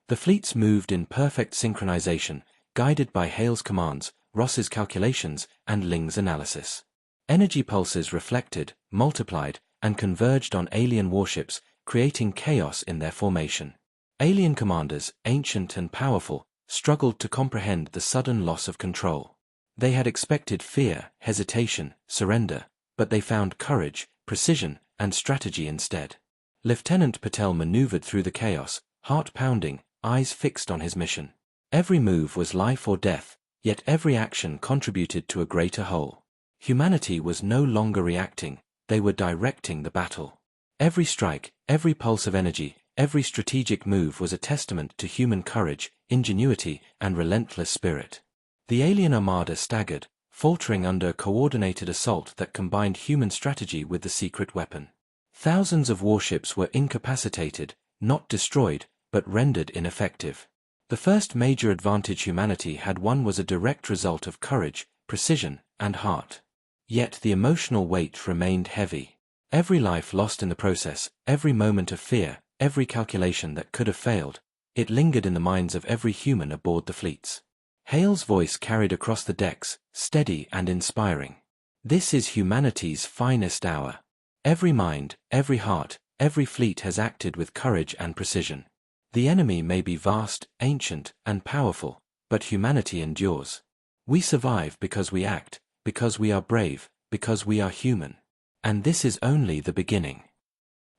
[SPEAKER 1] The fleets moved in perfect synchronization, guided by Hale's commands, Ross's calculations, and Ling's analysis. Energy pulses reflected, multiplied, and converged on alien warships, creating chaos in their formation. Alien commanders, ancient and powerful, struggled to comprehend the sudden loss of control. They had expected fear, hesitation, surrender, but they found courage, precision, and strategy instead. Lieutenant Patel maneuvered through the chaos, heart pounding, eyes fixed on his mission. Every move was life or death, yet every action contributed to a greater whole. Humanity was no longer reacting, they were directing the battle. Every strike, every pulse of energy, every strategic move was a testament to human courage, ingenuity, and relentless spirit. The alien armada staggered, faltering under a coordinated assault that combined human strategy with the secret weapon. Thousands of warships were incapacitated, not destroyed, but rendered ineffective. The first major advantage humanity had won was a direct result of courage, precision, and heart. Yet the emotional weight remained heavy. Every life lost in the process, every moment of fear, every calculation that could have failed, it lingered in the minds of every human aboard the fleets. Hale's voice carried across the decks, steady and inspiring. "This is humanity's finest hour. Every mind, every heart, every fleet has acted with courage and precision. The enemy may be vast, ancient, and powerful, but humanity endures. We survive because we act, because we are brave, because we are human. And this is only the beginning."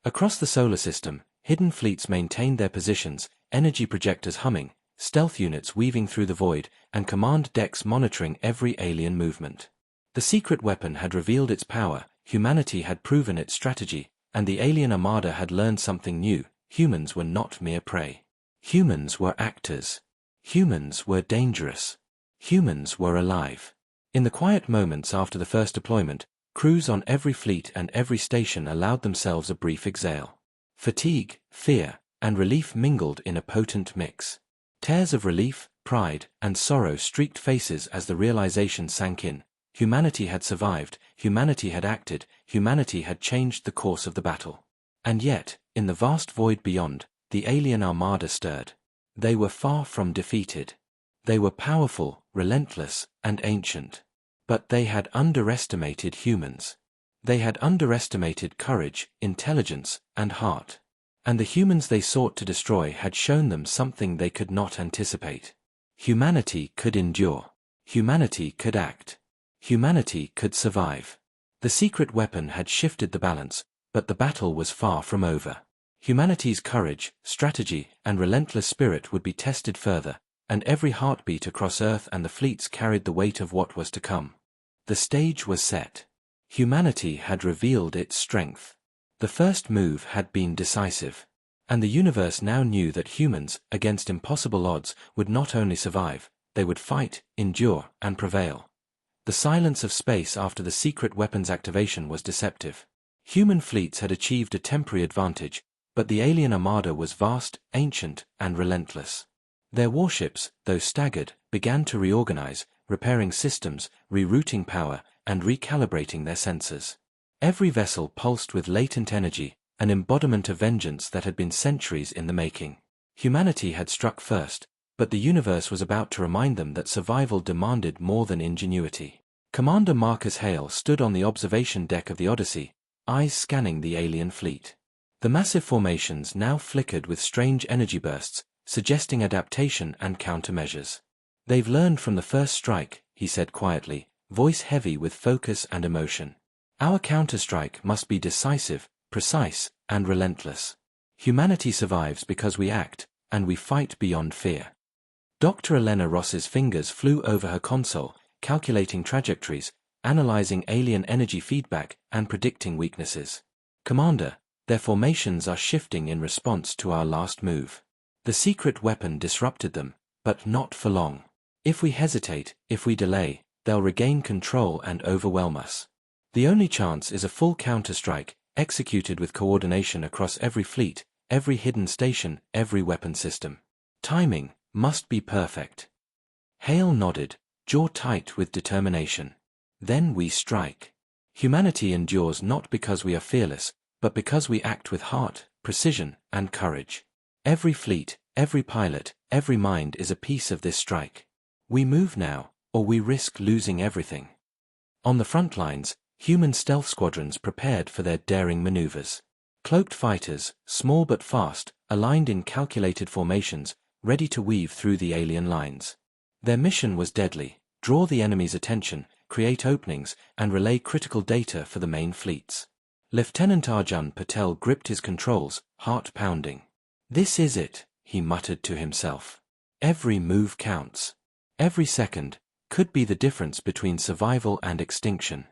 [SPEAKER 1] Across the solar system, hidden fleets maintained their positions, energy projectors humming, stealth units weaving through the void, and command decks monitoring every alien movement. The secret weapon had revealed its power, humanity had proven its strategy, and the alien armada had learned something new: humans were not mere prey. Humans were actors. Humans were dangerous. Humans were alive. In the quiet moments after the first deployment, crews on every fleet and every station allowed themselves a brief exhale. Fatigue, fear, and relief mingled in a potent mix. Tears of relief, pride, and sorrow streaked faces as the realization sank in. Humanity had survived, humanity had acted, humanity had changed the course of the battle. And yet, in the vast void beyond, the alien armada stirred. They were far from defeated. They were powerful, relentless, and ancient. But they had underestimated humans. They had underestimated courage, intelligence, and heart. And the humans they sought to destroy had shown them something they could not anticipate. Humanity could endure. Humanity could act. Humanity could survive. The secret weapon had shifted the balance, but the battle was far from over. Humanity's courage, strategy, and relentless spirit would be tested further, and every heartbeat across Earth and the fleets carried the weight of what was to come. The stage was set. Humanity had revealed its strength. The first move had been decisive. And the universe now knew that humans, against impossible odds, would not only survive, they would fight, endure, and prevail. The silence of space after the secret weapon's activation was deceptive. Human fleets had achieved a temporary advantage, but the alien armada was vast, ancient, and relentless. Their warships, though staggered, began to reorganize, repairing systems, rerouting power, and recalibrating their sensors. Every vessel pulsed with latent energy, an embodiment of vengeance that had been centuries in the making. Humanity had struck first, but the universe was about to remind them that survival demanded more than ingenuity. Commander Marcus Hale stood on the observation deck of the Odyssey, eyes scanning the alien fleet. The massive formations now flickered with strange energy bursts, suggesting adaptation and countermeasures. "They've learned from the first strike," he said quietly, voice heavy with focus and emotion. "Our counterstrike must be decisive, precise, and relentless. Humanity survives because we act, and we fight beyond fear." Dr. Elena Ross's fingers flew over her console, calculating trajectories, analyzing alien energy feedback, and predicting weaknesses. "Commander, their formations are shifting in response to our last move. The secret weapon disrupted them, but not for long. If we hesitate, if we delay, they'll regain control and overwhelm us. The only chance is a full counterstrike, executed with coordination across every fleet, every hidden station, every weapon system. Timing must be perfect." Hale nodded, jaw tight with determination. "Then we strike. Humanity endures not because we are fearless, but because we act with heart, precision, and courage. Every fleet, every pilot, every mind is a piece of this strike. We move now, or we risk losing everything." On the front lines, human stealth squadrons prepared for their daring maneuvers. Cloaked fighters, small but fast, aligned in calculated formations, ready to weave through the alien lines. Their mission was deadly: draw the enemy's attention, create openings, and relay critical data for the main fleets. Lieutenant Arjun Patel gripped his controls, heart pounding. "This is it," he muttered to himself. "Every move counts. Every second could be the difference between survival and extinction."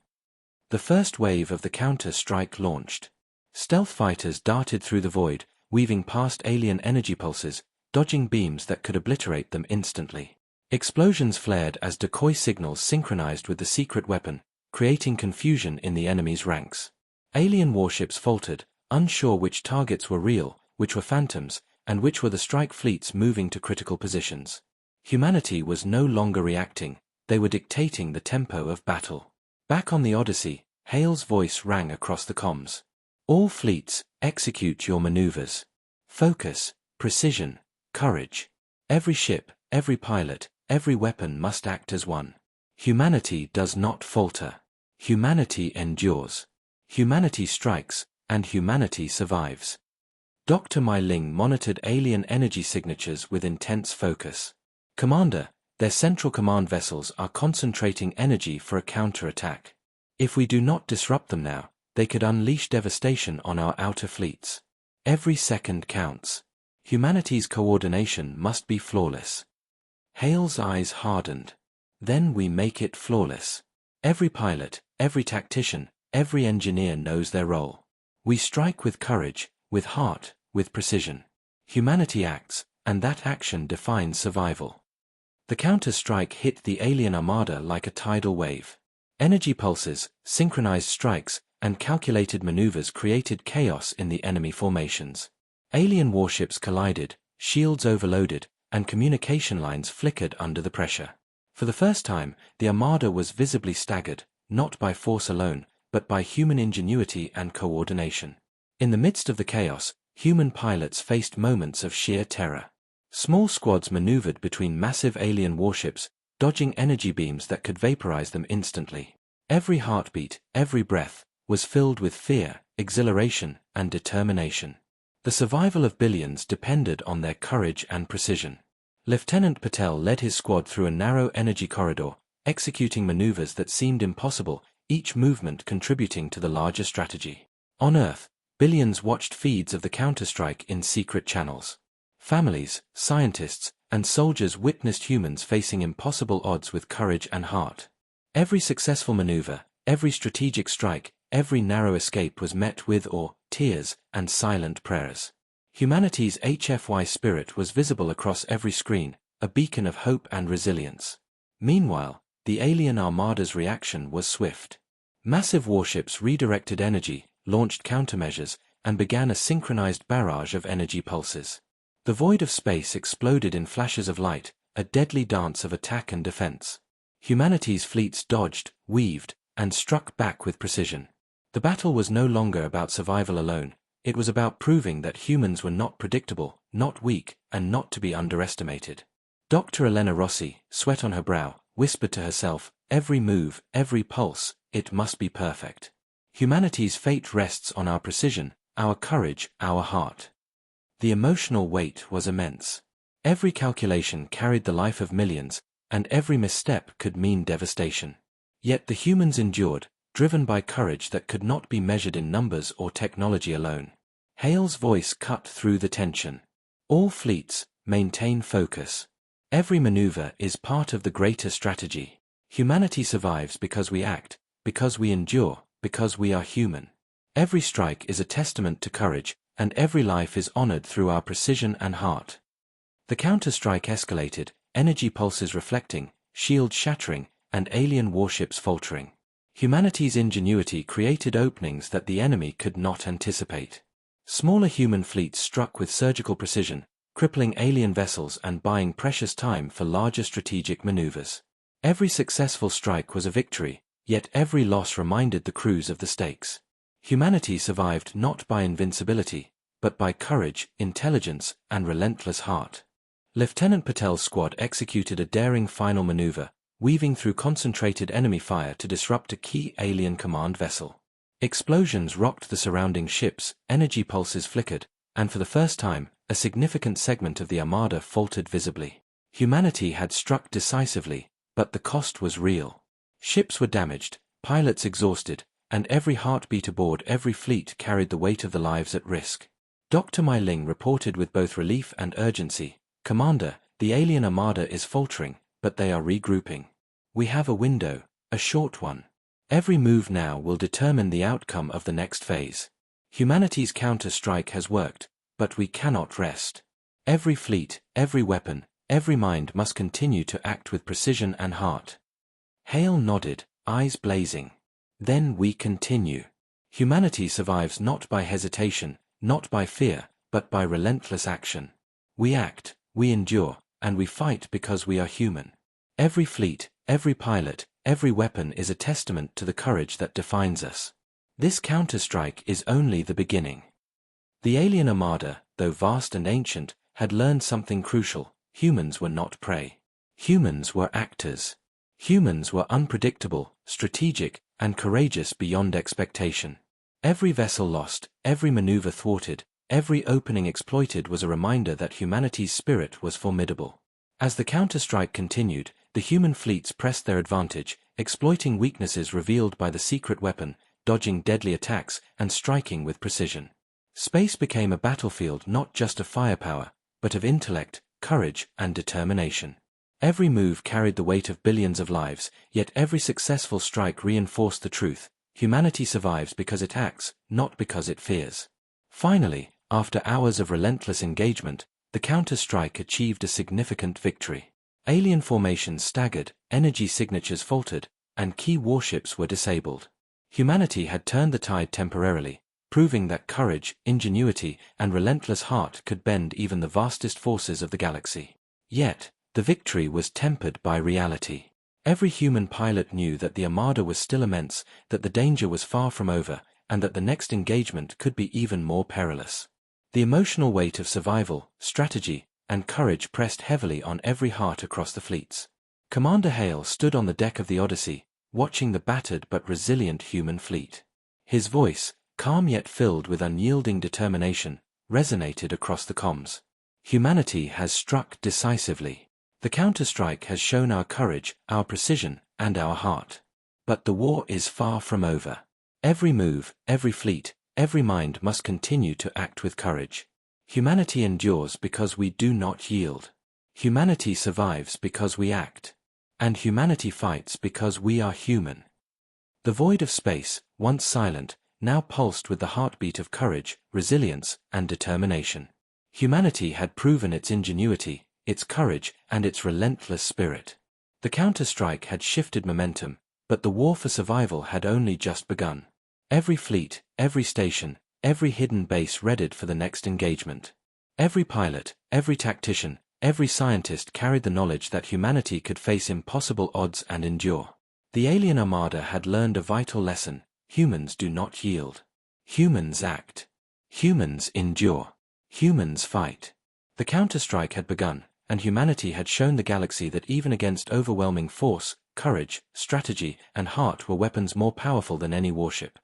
[SPEAKER 1] The first wave of the counter-strike launched. Stealth fighters darted through the void, weaving past alien energy pulses, dodging beams that could obliterate them instantly. Explosions flared as decoy signals synchronized with the secret weapon, creating confusion in the enemy's ranks. Alien warships faltered, unsure which targets were real, which were phantoms, and which were the strike fleets moving to critical positions. Humanity was no longer reacting, they were dictating the tempo of battle. Back on the Odyssey, Hale's voice rang across the comms. "All fleets, execute your maneuvers. Focus, precision, courage. Every ship, every pilot, every weapon must act as one. Humanity does not falter. Humanity endures. Humanity strikes, and humanity survives." Dr. Mai Ling monitored alien energy signatures with intense focus. "Commander, their central command vessels are concentrating energy for a counter-attack. If we do not disrupt them now, they could unleash devastation on our outer fleets. Every second counts. Humanity's coordination must be flawless." Hale's eyes hardened. "Then we make it flawless. Every pilot, every tactician, every engineer knows their role. We strike with courage, with heart, with precision. Humanity acts, and that action defines survival." The counter-strike hit the alien armada like a tidal wave. Energy pulses, synchronized strikes, and calculated maneuvers created chaos in the enemy formations. Alien warships collided, shields overloaded, and communication lines flickered under the pressure. For the first time, the armada was visibly staggered, not by force alone, but by human ingenuity and coordination. In the midst of the chaos, human pilots faced moments of sheer terror. Small squads maneuvered between massive alien warships, dodging energy beams that could vaporize them instantly. Every heartbeat, every breath, was filled with fear, exhilaration, and determination. The survival of billions depended on their courage and precision. Lieutenant Patel led his squad through a narrow energy corridor, executing maneuvers that seemed impossible, each movement contributing to the larger strategy. On Earth, billions watched feeds of the counterstrike in secret channels. Families, scientists, and soldiers witnessed humans facing impossible odds with courage and heart. Every successful maneuver, every strategic strike, every narrow escape was met with awe, tears, and silent prayers. Humanity's HFY spirit was visible across every screen, a beacon of hope and resilience. Meanwhile, the alien armada's reaction was swift. Massive warships redirected energy, launched countermeasures, and began a synchronized barrage of energy pulses. The void of space exploded in flashes of light, a deadly dance of attack and defense. Humanity's fleets dodged, weaved, and struck back with precision. The battle was no longer about survival alone, it was about proving that humans were not predictable, not weak, and not to be underestimated. Dr. Elena Rossi, sweat on her brow, whispered to herself, every move, every pulse, it must be perfect. Humanity's fate rests on our precision, our courage, our heart. The emotional weight was immense. Every calculation carried the life of millions, and every misstep could mean devastation. Yet the humans endured, driven by courage that could not be measured in numbers or technology alone. Hale's voice cut through the tension. All fleets, maintain focus. Every maneuver is part of the greater strategy. Humanity survives because we act, because we endure, because we are human. Every strike is a testament to courage, and every life is honored through our precision and heart. The counterstrike escalated, energy pulses reflecting, shields shattering, and alien warships faltering. Humanity's ingenuity created openings that the enemy could not anticipate. Smaller human fleets struck with surgical precision, crippling alien vessels and buying precious time for larger strategic maneuvers. Every successful strike was a victory, yet every loss reminded the crews of the stakes. Humanity survived not by invincibility, but by courage, intelligence, and relentless heart. Lieutenant Patel's squad executed a daring final maneuver, weaving through concentrated enemy fire to disrupt a key alien command vessel. Explosions rocked the surrounding ships, energy pulses flickered, and for the first time, a significant segment of the armada faltered visibly. Humanity had struck decisively, but the cost was real. Ships were damaged, pilots exhausted, and every heartbeat aboard every fleet carried the weight of the lives at risk. Dr. Mai Ling reported with both relief and urgency, "Commander, the alien armada is faltering, but they are regrouping. We have a window, a short one. Every move now will determine the outcome of the next phase. Humanity's counter-strike has worked, but we cannot rest. Every fleet, every weapon, every mind must continue to act with precision and heart." Hale nodded, eyes blazing. "Then we continue. Humanity survives not by hesitation, not by fear, but by relentless action. We act, we endure, and we fight because we are human. Every fleet, every pilot, every weapon is a testament to the courage that defines us. This counterstrike is only the beginning." The alien armada, though vast and ancient, had learned something crucial. Humans were not prey. Humans were actors. Humans were unpredictable, strategic, and courageous beyond expectation. Every vessel lost, every maneuver thwarted, every opening exploited was a reminder that humanity's spirit was formidable. As the counterstrike continued, the human fleets pressed their advantage, exploiting weaknesses revealed by the secret weapon, dodging deadly attacks, and striking with precision. Space became a battlefield not just of firepower, but of intellect, courage, and determination. Every move carried the weight of billions of lives, yet every successful strike reinforced the truth: humanity survives because it acts, not because it fears. Finally, after hours of relentless engagement, the counter-strike achieved a significant victory. Alien formations staggered, energy signatures faltered, and key warships were disabled. Humanity had turned the tide temporarily, proving that courage, ingenuity, and relentless heart could bend even the vastest forces of the galaxy. Yet, the victory was tempered by reality. Every human pilot knew that the armada was still immense, that the danger was far from over, and that the next engagement could be even more perilous. The emotional weight of survival, strategy, and courage pressed heavily on every heart across the fleets. Commander Hale stood on the deck of the Odyssey, watching the battered but resilient human fleet. His voice, calm yet filled with unyielding determination, resonated across the comms. Humanity has struck decisively. The counterstrike has shown our courage, our precision, and our heart. But the war is far from over. Every move, every fleet, every mind must continue to act with courage. Humanity endures because we do not yield. Humanity survives because we act. And humanity fights because we are human. The void of space, once silent, now pulsed with the heartbeat of courage, resilience, and determination. Humanity had proven its ingenuity, its courage, and its relentless spirit. The counterstrike had shifted momentum, but the war for survival had only just begun. Every fleet, every station, every hidden base readied for the next engagement. Every pilot, every tactician, every scientist carried the knowledge that humanity could face impossible odds and endure. The alien armada had learned a vital lesson: humans do not yield. Humans act. Humans endure. Humans fight. The counterstrike had begun, and humanity had shown the galaxy that even against overwhelming force, courage, strategy, and heart were weapons more powerful than any warship.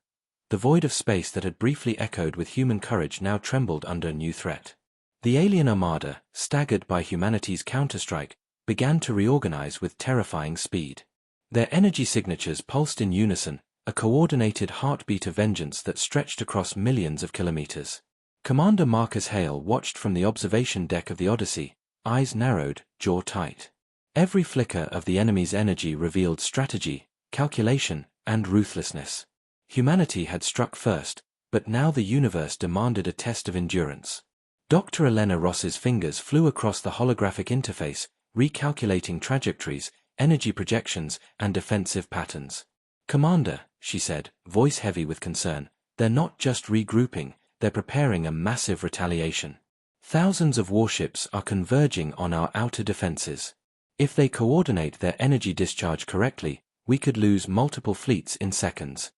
[SPEAKER 1] The void of space that had briefly echoed with human courage now trembled under a new threat. The alien armada, staggered by humanity's counterstrike, began to reorganize with terrifying speed. Their energy signatures pulsed in unison, a coordinated heartbeat of vengeance that stretched across millions of kilometers. Commander Marcus Hale watched from the observation deck of the Odyssey, eyes narrowed, jaw tight. Every flicker of the enemy's energy revealed strategy, calculation, and ruthlessness. Humanity had struck first, but now the universe demanded a test of endurance. Dr. Elena Ross's fingers flew across the holographic interface, recalculating trajectories, energy projections, and defensive patterns. "Commander," she said, voice heavy with concern, "they're not just regrouping, they're preparing a massive retaliation. Thousands of warships are converging on our outer defenses. If they coordinate their energy discharge correctly, we could lose multiple fleets in seconds."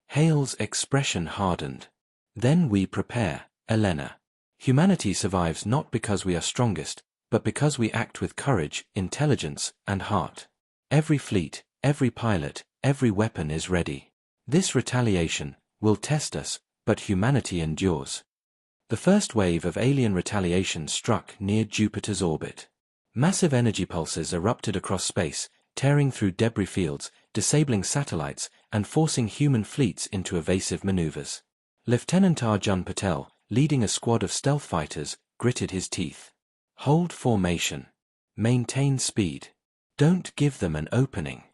[SPEAKER 1] Hale's expression hardened. "Then we prepare, Elena. Humanity survives not because we are strongest, but because we act with courage, intelligence, and heart. Every fleet, every pilot, every weapon is ready. This retaliation will test us, but humanity endures." The first wave of alien retaliation struck near Jupiter's orbit. Massive energy pulses erupted across space, tearing through debris fields, disabling satellites, and forcing human fleets into evasive maneuvers. Lieutenant Arjun Patel, leading a squad of stealth fighters, gritted his teeth. "Hold formation. Maintain speed. Don't give them an opening."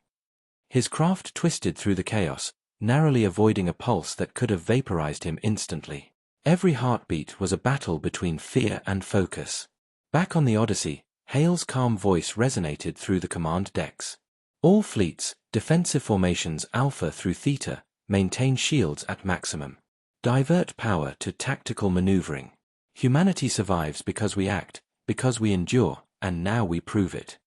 [SPEAKER 1] His craft twisted through the chaos, narrowly avoiding a pulse that could have vaporized him instantly. Every heartbeat was a battle between fear and focus. Back on the Odyssey, Hale's calm voice resonated through the command decks. "All fleets, defensive formations Alpha through Theta, maintain shields at maximum. Divert power to tactical maneuvering. Humanity survives because we act, because we endure, and now we prove it."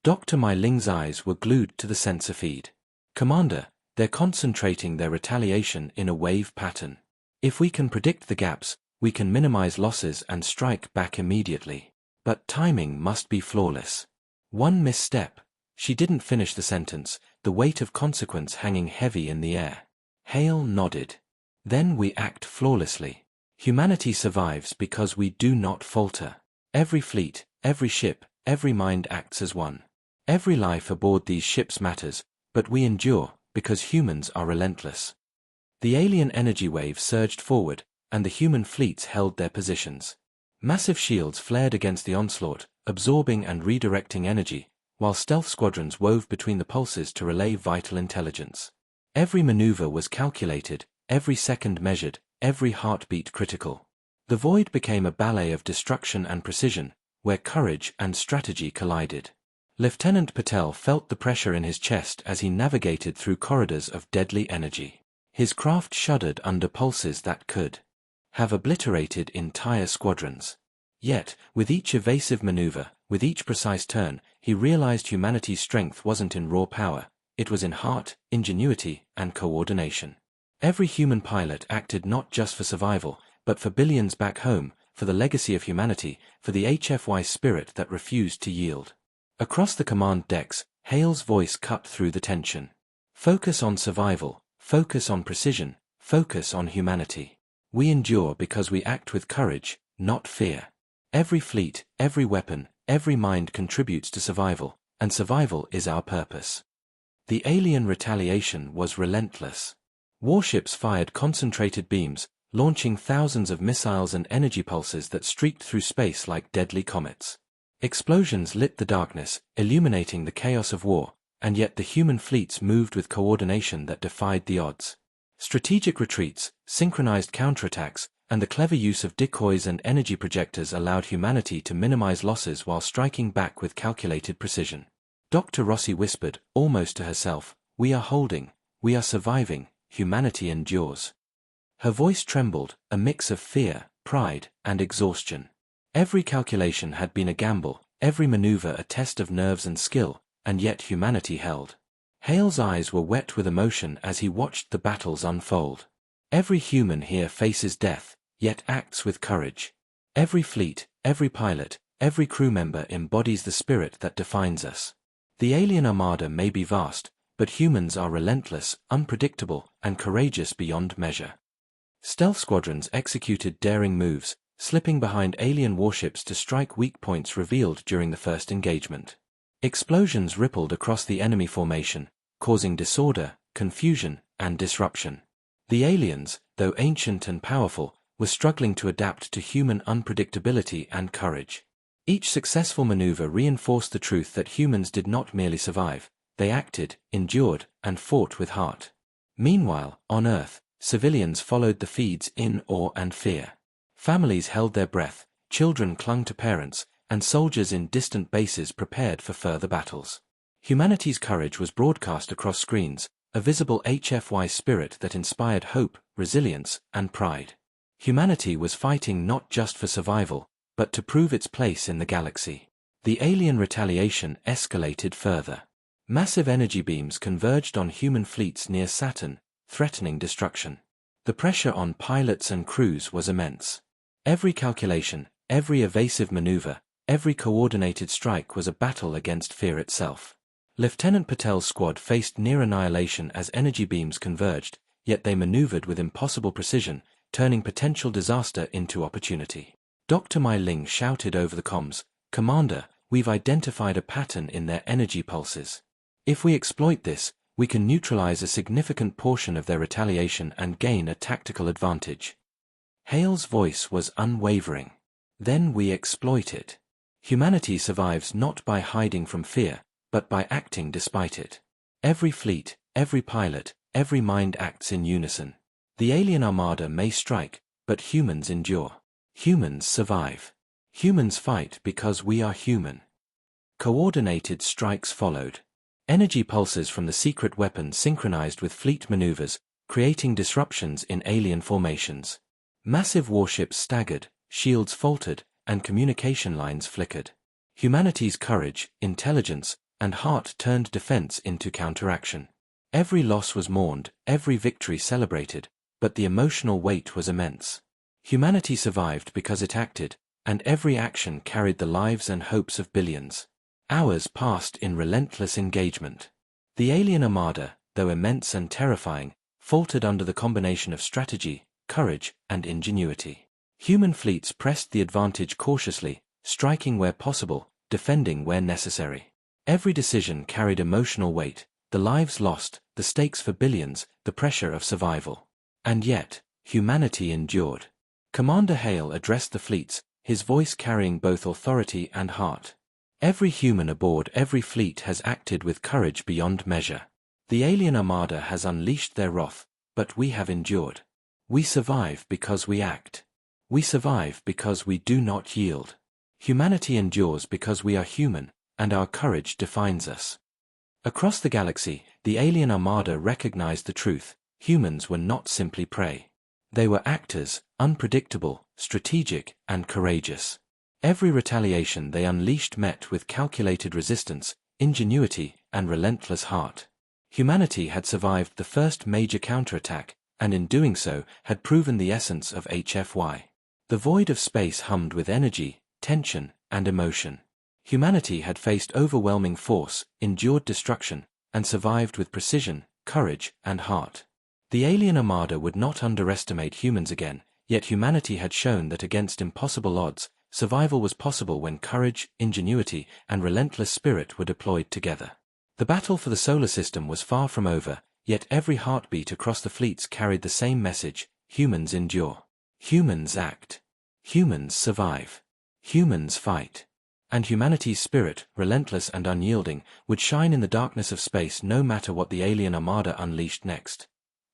[SPEAKER 1] Dr. Mai Ling's eyes were glued to the sensor feed. "Commander, they're concentrating their retaliation in a wave pattern. If we can predict the gaps, we can minimize losses and strike back immediately. But timing must be flawless. One misstep." She didn't finish the sentence, the weight of consequence hanging heavy in the air. Hale nodded. "Then we act flawlessly. Humanity survives because we do not falter. Every fleet, every ship, every mind acts as one. Every life aboard these ships matters, but we endure because humans are relentless." The alien energy wave surged forward, and the human fleets held their positions. Massive shields flared against the onslaught, absorbing and redirecting energy, while stealth squadrons wove between the pulses to relay vital intelligence. Every maneuver was calculated, every second measured, every heartbeat critical. The void became a ballet of destruction and precision, where courage and strategy collided. Lieutenant Patel felt the pressure in his chest as he navigated through corridors of deadly energy. His craft shuddered under pulses that could have obliterated entire squadrons. Yet, with each evasive maneuver, with each precise turn, he realized humanity's strength wasn't in raw power, it was in heart, ingenuity, and coordination. Every human pilot acted not just for survival, but for billions back home, for the legacy of humanity, for the HFY spirit that refused to yield. Across the command decks, Hale's voice cut through the tension. Focus on survival, focus on precision, focus on humanity. We endure because we act with courage, not fear. Every fleet, every weapon, every mind contributes to survival, and survival is our purpose. The alien retaliation was relentless. Warships fired concentrated beams, launching thousands of missiles and energy pulses that streaked through space like deadly comets. Explosions lit the darkness, illuminating the chaos of war, and yet the human fleets moved with coordination that defied the odds. Strategic retreats, synchronized counterattacks, and the clever use of decoys and energy projectors allowed humanity to minimize losses while striking back with calculated precision. Dr. Rossi whispered, almost to herself, "We are holding, we are surviving, humanity endures." Her voice trembled, a mix of fear, pride, and exhaustion. Every calculation had been a gamble, every maneuver a test of nerves and skill, and yet humanity held. Hale's eyes were wet with emotion as he watched the battles unfold. Every human here faces death, yet acts with courage. Every fleet, every pilot, every crew member embodies the spirit that defines us. The alien armada may be vast, but humans are relentless, unpredictable, and courageous beyond measure. Stealth squadrons executed daring moves, slipping behind alien warships to strike weak points revealed during the first engagement. Explosions rippled across the enemy formation, causing disorder, confusion, and disruption. The aliens, though ancient and powerful, were struggling to adapt to human unpredictability and courage. Each successful maneuver reinforced the truth that humans did not merely survive, they acted, endured, and fought with heart. Meanwhile, on Earth, civilians followed the feeds in awe and fear. Families held their breath, children clung to parents, and soldiers in distant bases prepared for further battles. Humanity's courage was broadcast across screens, a visible HFY spirit that inspired hope, resilience, and pride. Humanity was fighting not just for survival, but to prove its place in the galaxy. The alien retaliation escalated further. Massive energy beams converged on human fleets near Saturn, threatening destruction. The pressure on pilots and crews was immense. Every calculation, every evasive maneuver, every coordinated strike was a battle against fear itself. Lieutenant Patel's squad faced near annihilation as energy beams converged, yet they maneuvered with impossible precision, turning potential disaster into opportunity. Dr. Mai Ling shouted over the comms, "Commander, we've identified a pattern in their energy pulses. If we exploit this, we can neutralize a significant portion of their retaliation and gain a tactical advantage." Hale's voice was unwavering. "Then we exploit it. Humanity survives not by hiding from fear, but by acting despite it. Every fleet, every pilot, every mind acts in unison. The alien armada may strike, but humans endure. Humans survive. Humans fight because we are human." Coordinated strikes followed. Energy pulses from the secret weapon synchronized with fleet maneuvers, creating disruptions in alien formations. Massive warships staggered, shields faltered, and communication lines flickered. Humanity's courage, intelligence, and heart turned defense into counteraction. Every loss was mourned, every victory celebrated, but the emotional weight was immense. Humanity survived because it acted, and every action carried the lives and hopes of billions. Hours passed in relentless engagement. The alien armada, though immense and terrifying, faltered under the combination of strategy, courage, and ingenuity. Human fleets pressed the advantage cautiously, striking where possible, defending where necessary. Every decision carried emotional weight, the lives lost, the stakes for billions, the pressure of survival. And yet, humanity endured. Commander Hale addressed the fleets, his voice carrying both authority and heart. "Every human aboard every fleet has acted with courage beyond measure. The alien armada has unleashed their wrath, but we have endured. We survive because we act. We survive because we do not yield. Humanity endures because we are human, and our courage defines us." Across the galaxy, the alien armada recognized the truth. humans were not simply prey. They were actors, unpredictable, strategic, and courageous. Every retaliation they unleashed met with calculated resistance, ingenuity, and relentless heart. Humanity had survived the first major counterattack, and in doing so, had proven the essence of HFY. The void of space hummed with energy, tension, and emotion. Humanity had faced overwhelming force, endured destruction, and survived with precision, courage, and heart. The alien armada would not underestimate humans again, yet humanity had shown that against impossible odds, survival was possible when courage, ingenuity, and relentless spirit were deployed together. The battle for the solar system was far from over, yet every heartbeat across the fleets carried the same message: humans endure. Humans act. Humans survive. Humans fight. And humanity's spirit, relentless and unyielding, would shine in the darkness of space no matter what the alien armada unleashed next.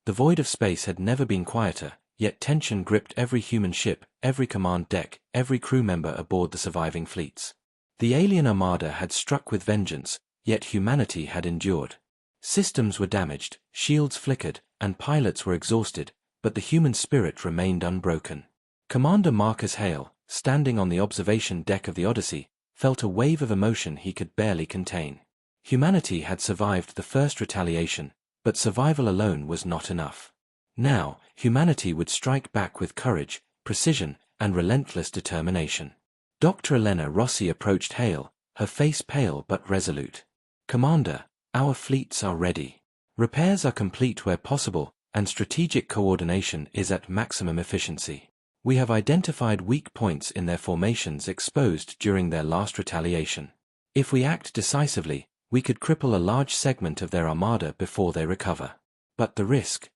[SPEAKER 1] The void of space had never been quieter, yet tension gripped every human ship, every command deck, every crew member aboard the surviving fleets. The alien armada had struck with vengeance, yet humanity had endured. Systems were damaged, shields flickered, and pilots were exhausted, but the human spirit remained unbroken. Commander Marcus Hale, standing on the observation deck of the Odyssey, felt a wave of emotion he could barely contain. Humanity had survived the first retaliation, but survival alone was not enough. Now, humanity would strike back with courage, precision, and relentless determination. Dr. Elena Rossi approached Hale, her face pale but resolute. "Commander, our fleets are ready. Repairs are complete where possible, and strategic coordination is at maximum efficiency. We have identified weak points in their formations exposed during their last retaliation. If we act decisively, we could cripple a large segment of their armada before they recover. But the risk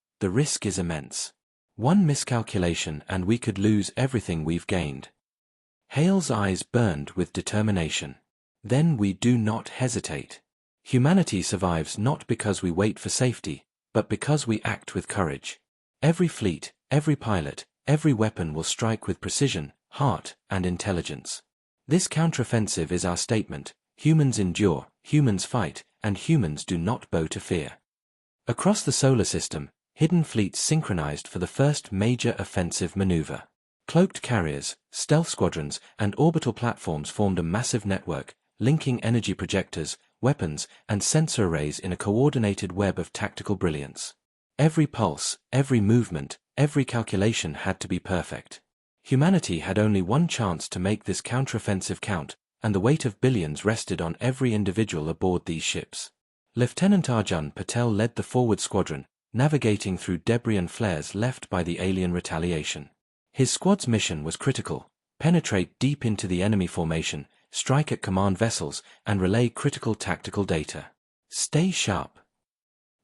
[SPEAKER 1] is immense. One miscalculation and we could lose everything we've gained." Hale's eyes burned with determination. "Then we do not hesitate. Humanity survives not because we wait for safety, but because we act with courage. Every fleet, every pilot, every weapon will strike with precision, heart, and intelligence. This counteroffensive is our statement: humans endure, humans fight, and humans do not bow to fear." Across the solar system, hidden fleets synchronized for the first major offensive maneuver. Cloaked carriers, stealth squadrons, and orbital platforms formed a massive network, linking energy projectors, weapons, and sensor arrays in a coordinated web of tactical brilliance. Every pulse, every movement, every calculation had to be perfect. Humanity had only one chance to make this counteroffensive count, and the weight of billions rested on every individual aboard these ships. Lieutenant Arjun Patel led the forward squadron, navigating through debris and flares left by the alien retaliation. His squad's mission was critical: penetrate deep into the enemy formation, strike at command vessels, and relay critical tactical data. "Stay sharp."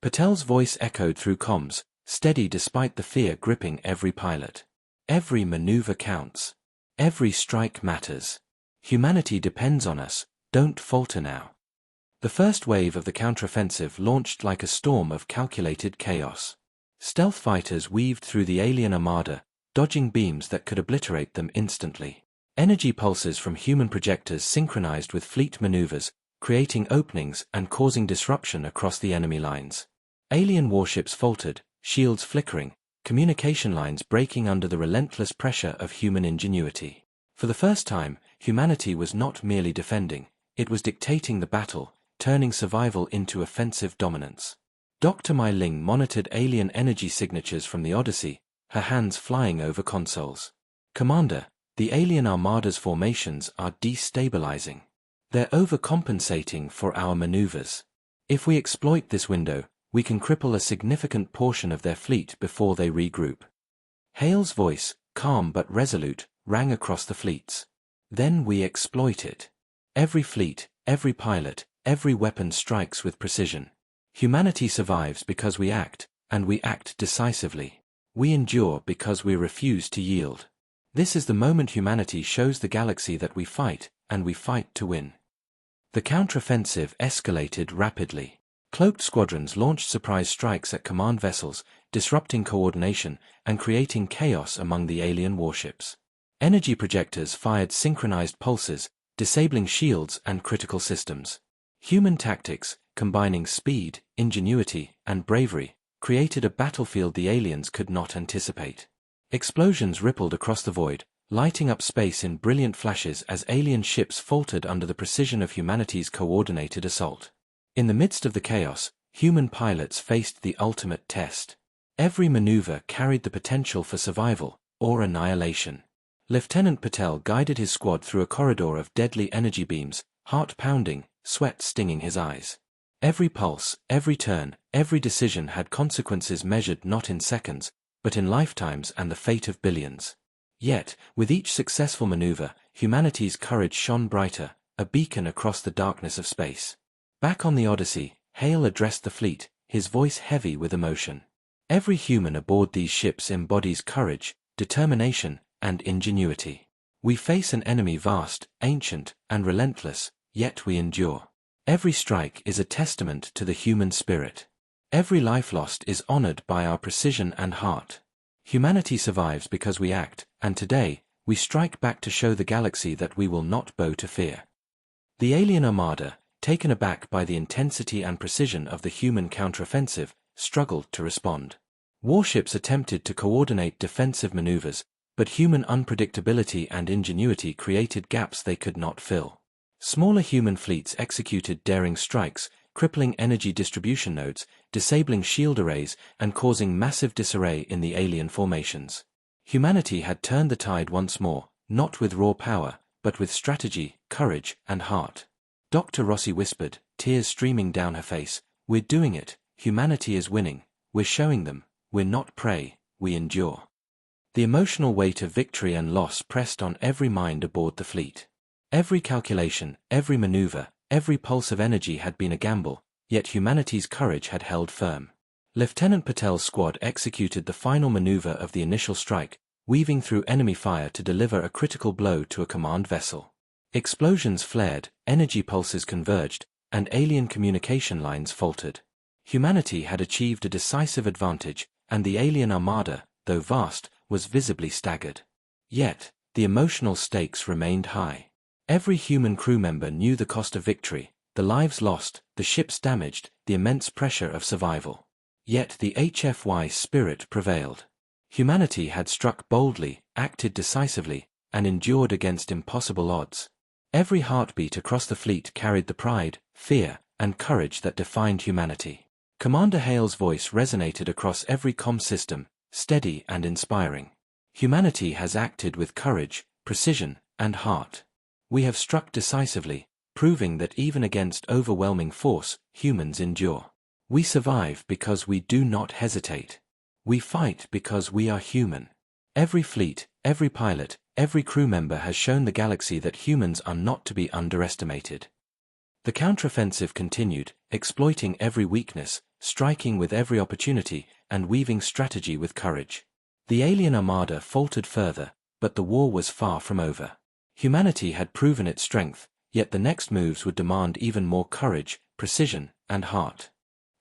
[SPEAKER 1] Patel's voice echoed through comms, steady despite the fear gripping every pilot. "Every maneuver counts. Every strike matters. Humanity depends on us, don't falter now." The first wave of the counteroffensive launched like a storm of calculated chaos. Stealth fighters weaved through the alien armada, dodging beams that could obliterate them instantly. Energy pulses from human projectors synchronized with fleet maneuvers, creating openings and causing disruption across the enemy lines. Alien warships faltered, shields flickering, communication lines breaking under the relentless pressure of human ingenuity. For the first time, humanity was not merely defending, it was dictating the battle, turning survival into offensive dominance. Dr. Mai Ling monitored alien energy signatures from the Odyssey, her hands flying over consoles. "Commander, the alien armada's formations are destabilizing. They're overcompensating for our maneuvers. If we exploit this window, we can cripple a significant portion of their fleet before they regroup." Hale's voice, calm but resolute, rang across the fleets. "Then we exploit it. Every fleet, every pilot, every weapon strikes with precision. Humanity survives because we act, and we act decisively. We endure because we refuse to yield. This is the moment humanity shows the galaxy that we fight, and we fight to win." The counteroffensive escalated rapidly. Cloaked squadrons launched surprise strikes at command vessels, disrupting coordination and creating chaos among the alien warships. Energy projectors fired synchronized pulses, disabling shields and critical systems. Human tactics, combining speed, ingenuity, and bravery, created a battlefield the aliens could not anticipate. Explosions rippled across the void, lighting up space in brilliant flashes as alien ships faltered under the precision of humanity's coordinated assault. In the midst of the chaos, human pilots faced the ultimate test. Every maneuver carried the potential for survival or annihilation. Lieutenant Patel guided his squad through a corridor of deadly energy beams, heart pounding, sweat stinging his eyes. Every pulse, every turn, every decision had consequences measured not in seconds, but in lifetimes and the fate of billions. Yet, with each successful maneuver, humanity's courage shone brighter, a beacon across the darkness of space. Back on the Odyssey, Hale addressed the fleet, his voice heavy with emotion. Every human aboard these ships embodies courage, determination, and ingenuity. We face an enemy vast, ancient, and relentless, yet we endure. Every strike is a testament to the human spirit. Every life lost is honored by our precision and heart. Humanity survives because we act, and today, we strike back to show the galaxy that we will not bow to fear. The alien armada, taken aback by the intensity and precision of the human counteroffensive, struggled to respond. Warships attempted to coordinate defensive maneuvers, but human unpredictability and ingenuity created gaps they could not fill. Smaller human fleets executed daring strikes, crippling energy distribution nodes, disabling shield arrays, and causing massive disarray in the alien formations. Humanity had turned the tide once more, not with raw power, but with strategy, courage, and heart. Dr. Rossi whispered, tears streaming down her face, "We're doing it, humanity is winning, we're showing them, we're not prey, we endure." The emotional weight of victory and loss pressed on every mind aboard the fleet. Every calculation, every maneuver, every pulse of energy had been a gamble, yet humanity's courage had held firm. Lieutenant Patel's squad executed the final maneuver of the initial strike, weaving through enemy fire to deliver a critical blow to a command vessel. Explosions flared, energy pulses converged, and alien communication lines faltered. Humanity had achieved a decisive advantage, and the alien armada, though vast, was visibly staggered. Yet, the emotional stakes remained high. Every human crew member knew the cost of victory, the lives lost, the ships damaged, the immense pressure of survival. Yet the HFY spirit prevailed. Humanity had struck boldly, acted decisively, and endured against impossible odds. Every heartbeat across the fleet carried the pride, fear, and courage that defined humanity. Commander Hale's voice resonated across every comm system, steady and inspiring. Humanity has acted with courage, precision, and heart. We have struck decisively, proving that even against overwhelming force, humans endure. We survive because we do not hesitate. We fight because we are human. Every fleet, every pilot, every crew member has shown the galaxy that humans are not to be underestimated. The counteroffensive continued, exploiting every weakness, striking with every opportunity, and weaving strategy with courage. The alien armada faltered further, but the war was far from over. Humanity had proven its strength, yet the next moves would demand even more courage, precision, and heart.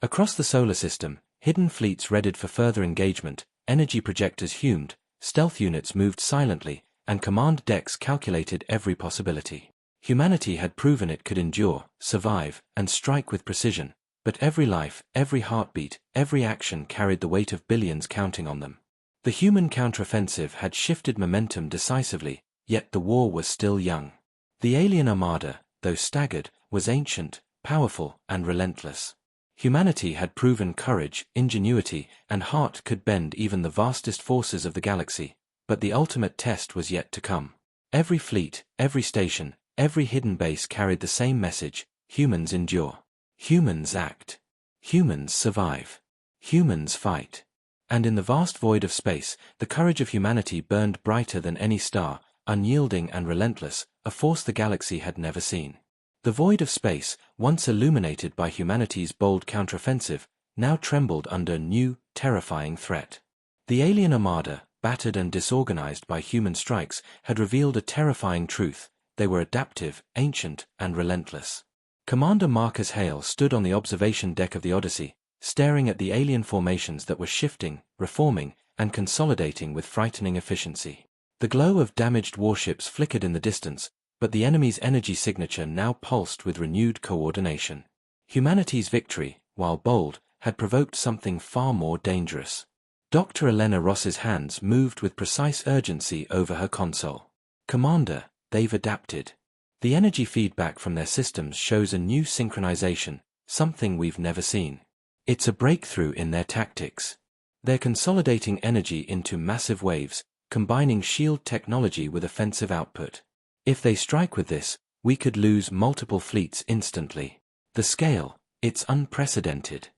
[SPEAKER 1] Across the solar system, hidden fleets readied for further engagement, energy projectors hummed, stealth units moved silently, and command decks calculated every possibility. Humanity had proven it could endure, survive, and strike with precision, but every life, every heartbeat, every action carried the weight of billions counting on them. The human counteroffensive had shifted momentum decisively, yet the war was still young. The alien armada, though staggered, was ancient, powerful, and relentless. Humanity had proven courage, ingenuity, and heart could bend even the vastest forces of the galaxy, but the ultimate test was yet to come. Every fleet, every station, every hidden base carried the same message: humans endure. Humans act. Humans survive. Humans fight. And in the vast void of space, the courage of humanity burned brighter than any star, unyielding and relentless, a force the galaxy had never seen. The void of space, once illuminated by humanity's bold counteroffensive, now trembled under a new, terrifying threat. The alien armada, battered and disorganized by human strikes, had revealed a terrifying truth: they were adaptive, ancient, and relentless. Commander Marcus Hale stood on the observation deck of the Odyssey, staring at the alien formations that were shifting, reforming, and consolidating with frightening efficiency. The glow of damaged warships flickered in the distance, but the enemy's energy signature now pulsed with renewed coordination. Humanity's victory, while bold, had provoked something far more dangerous. Dr. Elena Ross's hands moved with precise urgency over her console. "Commander, they've adapted. The energy feedback from their systems shows a new synchronization, something we've never seen. It's a breakthrough in their tactics. They're consolidating energy into massive waves, combining shield technology with offensive output. If they strike with this, we could lose multiple fleets instantly. The scale, it's unprecedented."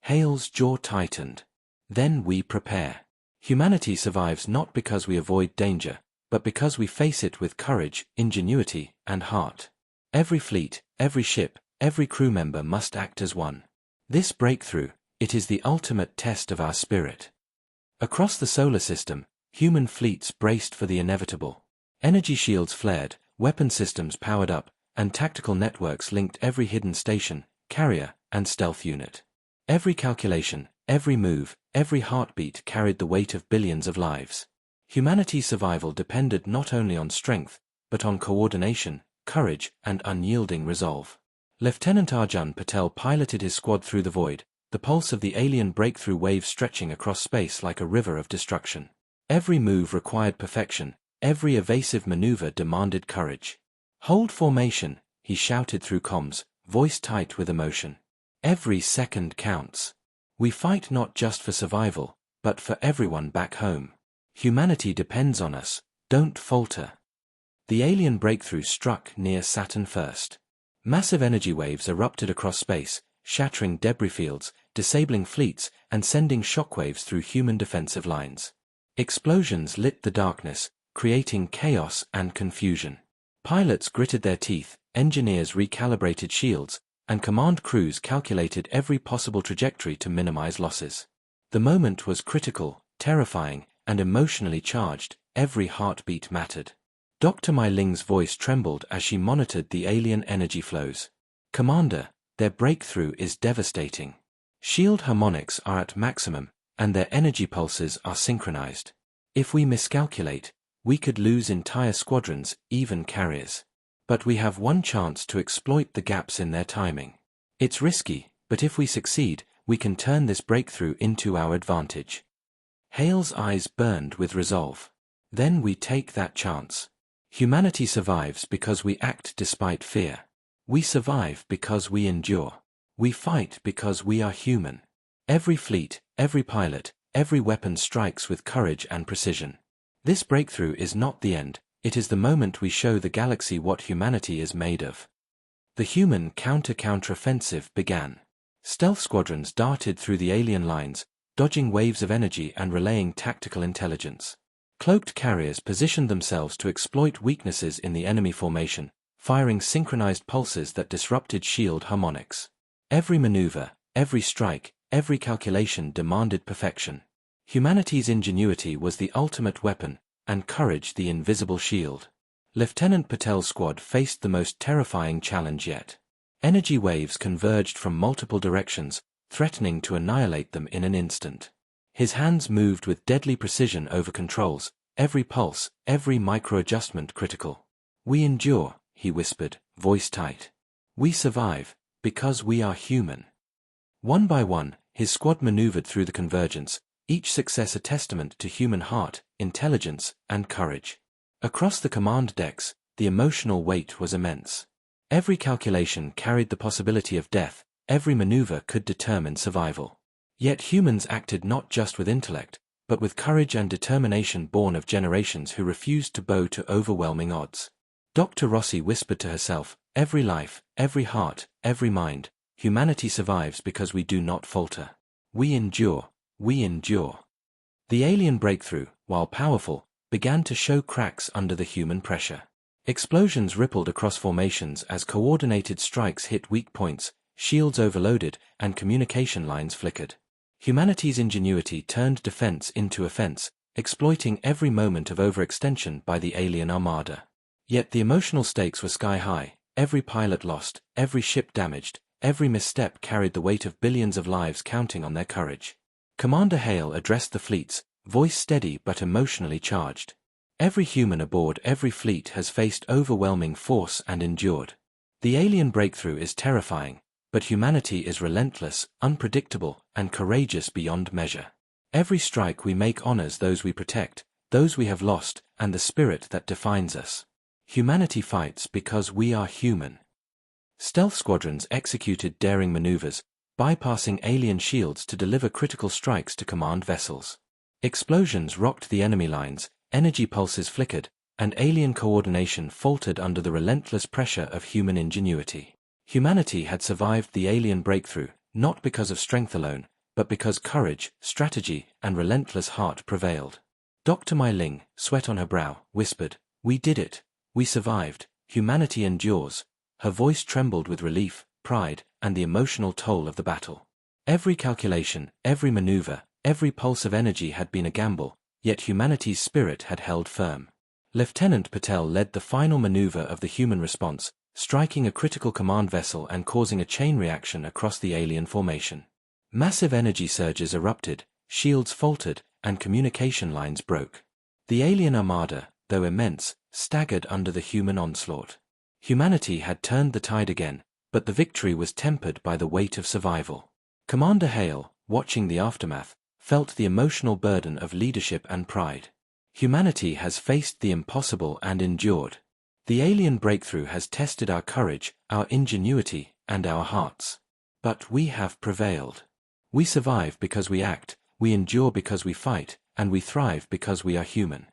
[SPEAKER 1] Hale's jaw tightened. "Then we prepare. Humanity survives not because we avoid danger, but because we face it with courage, ingenuity, and heart. Every fleet, every ship, every crew member must act as one. This breakthrough, it is the ultimate test of our spirit." Across the solar system, human fleets braced for the inevitable. Energy shields flared, weapon systems powered up, and tactical networks linked every hidden station, carrier, and stealth unit. Every calculation, every move, every heartbeat carried the weight of billions of lives. Humanity's survival depended not only on strength, but on coordination, courage, and unyielding resolve. Lieutenant Arjun Patel piloted his squad through the void, the pulse of the alien breakthrough wave stretching across space like a river of destruction. Every move required perfection, every evasive maneuver demanded courage. "Hold formation," he shouted through comms, voice tight with emotion. "Every second counts. We fight not just for survival, but for everyone back home. Humanity depends on us, don't falter." The alien breakthrough struck near Saturn first. Massive energy waves erupted across space, shattering debris fields, disabling fleets, and sending shockwaves through human defensive lines. Explosions lit the darkness, creating chaos and confusion. Pilots gritted their teeth, engineers recalibrated shields, and command crews calculated every possible trajectory to minimize losses. The moment was critical, terrifying, and emotionally charged. Every heartbeat mattered. Dr. Mai Ling's voice trembled as she monitored the alien energy flows. "Commander, their breakthrough is devastating. Shield harmonics are at maximum, and their energy pulses are synchronized. If we miscalculate, we could lose entire squadrons, even carriers. But we have one chance to exploit the gaps in their timing. It's risky, but if we succeed, we can turn this breakthrough into our advantage." Hale's eyes burned with resolve. "Then we take that chance. Humanity survives because we act despite fear. We survive because we endure. We fight because we are human. Every fleet, every pilot, every weapon strikes with courage and precision. This breakthrough is not the end, it is the moment we show the galaxy what humanity is made of." The human counter-offensive began. Stealth squadrons darted through the alien lines, dodging waves of energy and relaying tactical intelligence. Cloaked carriers positioned themselves to exploit weaknesses in the enemy formation, firing synchronized pulses that disrupted shield harmonics. Every maneuver, every strike, every calculation demanded perfection. Humanity's ingenuity was the ultimate weapon, and courage the invisible shield. Lieutenant Patel's squad faced the most terrifying challenge yet. Energy waves converged from multiple directions, threatening to annihilate them in an instant. His hands moved with deadly precision over controls, every pulse, every micro-adjustment critical. "We endure," he whispered, voice tight. "We survive, because we are human." One by one, his squad maneuvered through the convergence, each success a testament to human heart, intelligence, and courage. Across the command decks, the emotional weight was immense. Every calculation carried the possibility of death, every maneuver could determine survival. Yet humans acted not just with intellect, but with courage and determination born of generations who refused to bow to overwhelming odds. Dr. Rossi whispered to herself, "Every life, every heart, every mind, humanity survives because we do not falter. We endure, we endure." The alien breakthrough, while powerful, began to show cracks under the human pressure. Explosions rippled across formations as coordinated strikes hit weak points, shields overloaded, and communication lines flickered. Humanity's ingenuity turned defense into offense, exploiting every moment of overextension by the alien armada. Yet the emotional stakes were sky-high, every pilot lost, every ship damaged, every misstep carried the weight of billions of lives counting on their courage. Commander Hale addressed the fleets, voice steady but emotionally charged. "Every human aboard every fleet has faced overwhelming force and endured. The alien breakthrough is terrifying, but humanity is relentless, unpredictable, and courageous beyond measure. Every strike we make honors those we protect, those we have lost, and the spirit that defines us. Humanity fights because we are human. Stealth squadrons executed daring maneuvers, bypassing alien shields to deliver critical strikes to command vessels. Explosions rocked the enemy lines, energy pulses flickered, and alien coordination faltered under the relentless pressure of human ingenuity. Humanity had survived the alien breakthrough, not because of strength alone, but because courage, strategy, and relentless heart prevailed. Dr. Mai Ling, sweat on her brow, whispered, "We did it. We survived. Humanity endures." Her voice trembled with relief, pride, and the emotional toll of the battle. Every calculation, every maneuver, every pulse of energy had been a gamble, yet humanity's spirit had held firm. Lieutenant Patel led the final maneuver of the human response, striking a critical command vessel and causing a chain reaction across the alien formation. Massive energy surges erupted, shields faltered, and communication lines broke. The alien armada, though immense, staggered under the human onslaught. Humanity had turned the tide again, but the victory was tempered by the weight of survival. Commander Hale, watching the aftermath, felt the emotional burden of leadership and pride. Humanity has faced the impossible and endured. The alien breakthrough has tested our courage, our ingenuity, and our hearts. But we have prevailed. We survive because we act, we endure because we fight, and we thrive because we are human.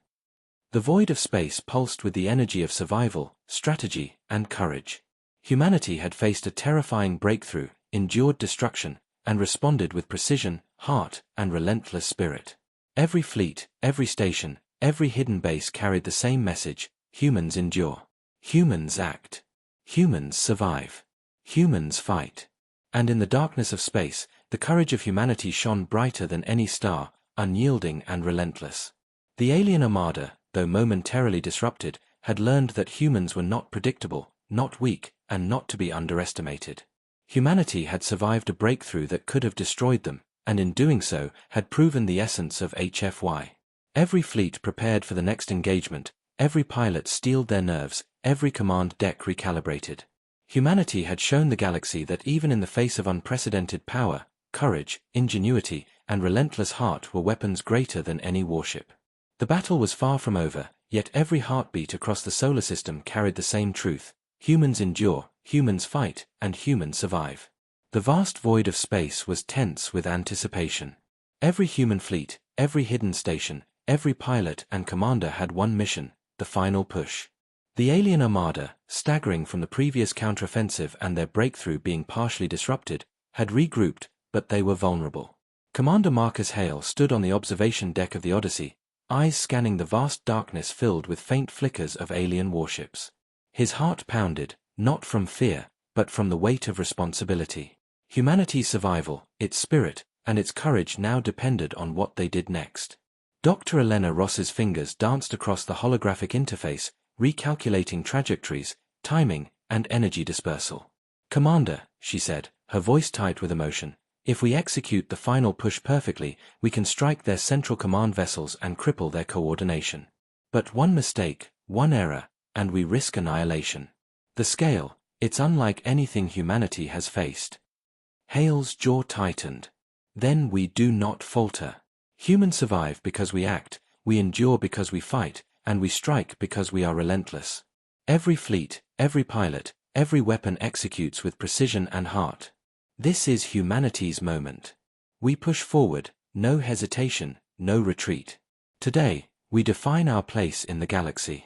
[SPEAKER 1] The void of space pulsed with the energy of survival, strategy, and courage. Humanity had faced a terrifying breakthrough, endured destruction, and responded with precision, heart, and relentless spirit. Every fleet, every station, every hidden base carried the same message: humans endure. Humans act. Humans survive. Humans fight. And in the darkness of space, the courage of humanity shone brighter than any star, unyielding and relentless. The alien armada, though momentarily disrupted, had learned that humans were not predictable, not weak, and not to be underestimated. Humanity had survived a breakthrough that could have destroyed them, and in doing so, had proven the essence of HFY. Every fleet prepared for the next engagement, every pilot steeled their nerves, every command deck recalibrated. Humanity had shown the galaxy that even in the face of unprecedented power, courage, ingenuity, and relentless heart were weapons greater than any warship. The battle was far from over, yet every heartbeat across the solar system carried the same truth: humans endure, humans fight, and humans survive. The vast void of space was tense with anticipation. Every human fleet, every hidden station, every pilot and commander had one mission: the final push. The alien armada, staggering from the previous counteroffensive and their breakthrough being partially disrupted, had regrouped, but they were vulnerable. Commander Marcus Hale stood on the observation deck of the Odyssey, eyes scanning the vast darkness filled with faint flickers of alien warships. His heart pounded, not from fear, but from the weight of responsibility. Humanity's survival, its spirit, and its courage now depended on what they did next. Dr. Elena Ross's fingers danced across the holographic interface, recalculating trajectories, timing, and energy dispersal. "Commander," she said, her voice tight with emotion, "if we execute the final push perfectly, we can strike their central command vessels and cripple their coordination. But one mistake, one error, and we risk annihilation. The scale, it's unlike anything humanity has faced." Hale's jaw tightened. "Then we do not falter. Humans survive because we act, we endure because we fight, and we strike because we are relentless. Every fleet, every pilot, every weapon executes with precision and heart. This is humanity's moment. We push forward, no hesitation, no retreat. Today, we define our place in the galaxy."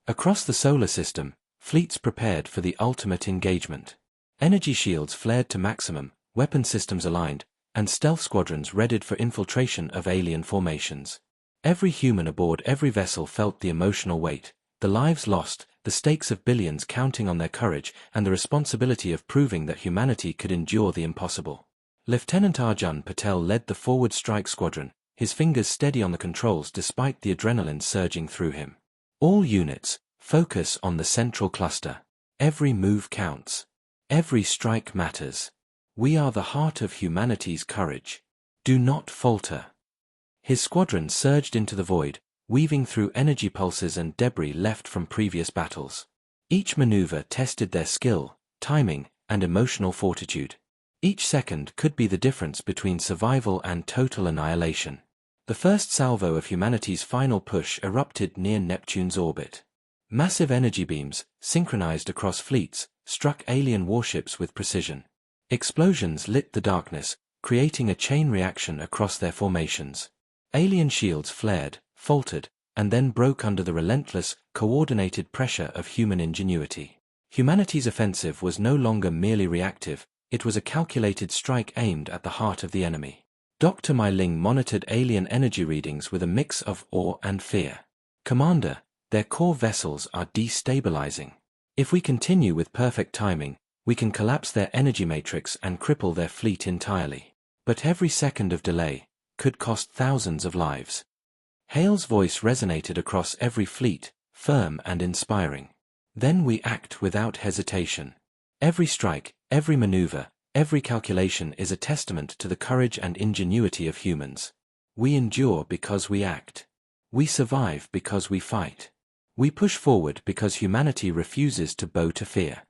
[SPEAKER 1] Across the solar system, fleets prepared for the ultimate engagement. Energy shields flared to maximum, weapon systems aligned, and stealth squadrons readied for infiltration of alien formations. Every human aboard every vessel felt the emotional weight, the lives lost, the stakes of billions counting on their courage, and the responsibility of proving that humanity could endure the impossible. Lieutenant Arjun Patel led the forward strike squadron, his fingers steady on the controls despite the adrenaline surging through him. "All units, focus on the central cluster. Every move counts. Every strike matters. We are the heart of humanity's courage. Do not falter." His squadron surged into the void, weaving through energy pulses and debris left from previous battles. Each maneuver tested their skill, timing, and emotional fortitude. Each second could be the difference between survival and total annihilation. The first salvo of humanity's final push erupted near Neptune's orbit. Massive energy beams, synchronized across fleets, struck alien warships with precision. Explosions lit the darkness, creating a chain reaction across their formations. Alien shields flared, faltered, and then broke under the relentless, coordinated pressure of human ingenuity. Humanity's offensive was no longer merely reactive, it was a calculated strike aimed at the heart of the enemy. Dr. Mai Ling monitored alien energy readings with a mix of awe and fear. "Commander, their core vessels are destabilizing. If we continue with perfect timing, we can collapse their energy matrix and cripple their fleet entirely. But every second of delay could cost thousands of lives." Hale's voice resonated across every fleet, firm and inspiring. "Then we act without hesitation. Every strike, every maneuver, every calculation is a testament to the courage and ingenuity of humans. We endure because we act. We survive because we fight. We push forward because humanity refuses to bow to fear."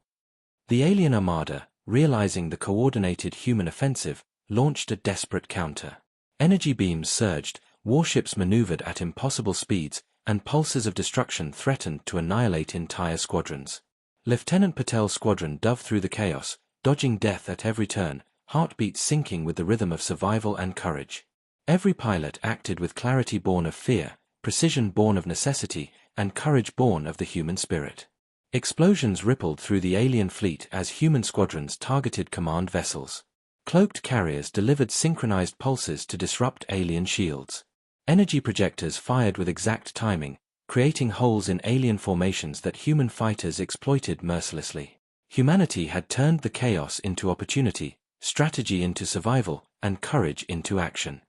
[SPEAKER 1] The alien armada, realizing the coordinated human offensive, launched a desperate counter. Energy beams surged, warships maneuvered at impossible speeds, and pulses of destruction threatened to annihilate entire squadrons. Lieutenant Patel's squadron dove through the chaos, dodging death at every turn, heartbeats syncing with the rhythm of survival and courage. Every pilot acted with clarity born of fear, precision born of necessity, and courage born of the human spirit. Explosions rippled through the alien fleet as human squadrons targeted command vessels. Cloaked carriers delivered synchronized pulses to disrupt alien shields. Energy projectors fired with exact timing, creating holes in alien formations that human fighters exploited mercilessly. Humanity had turned the chaos into opportunity, strategy into survival, and courage into action.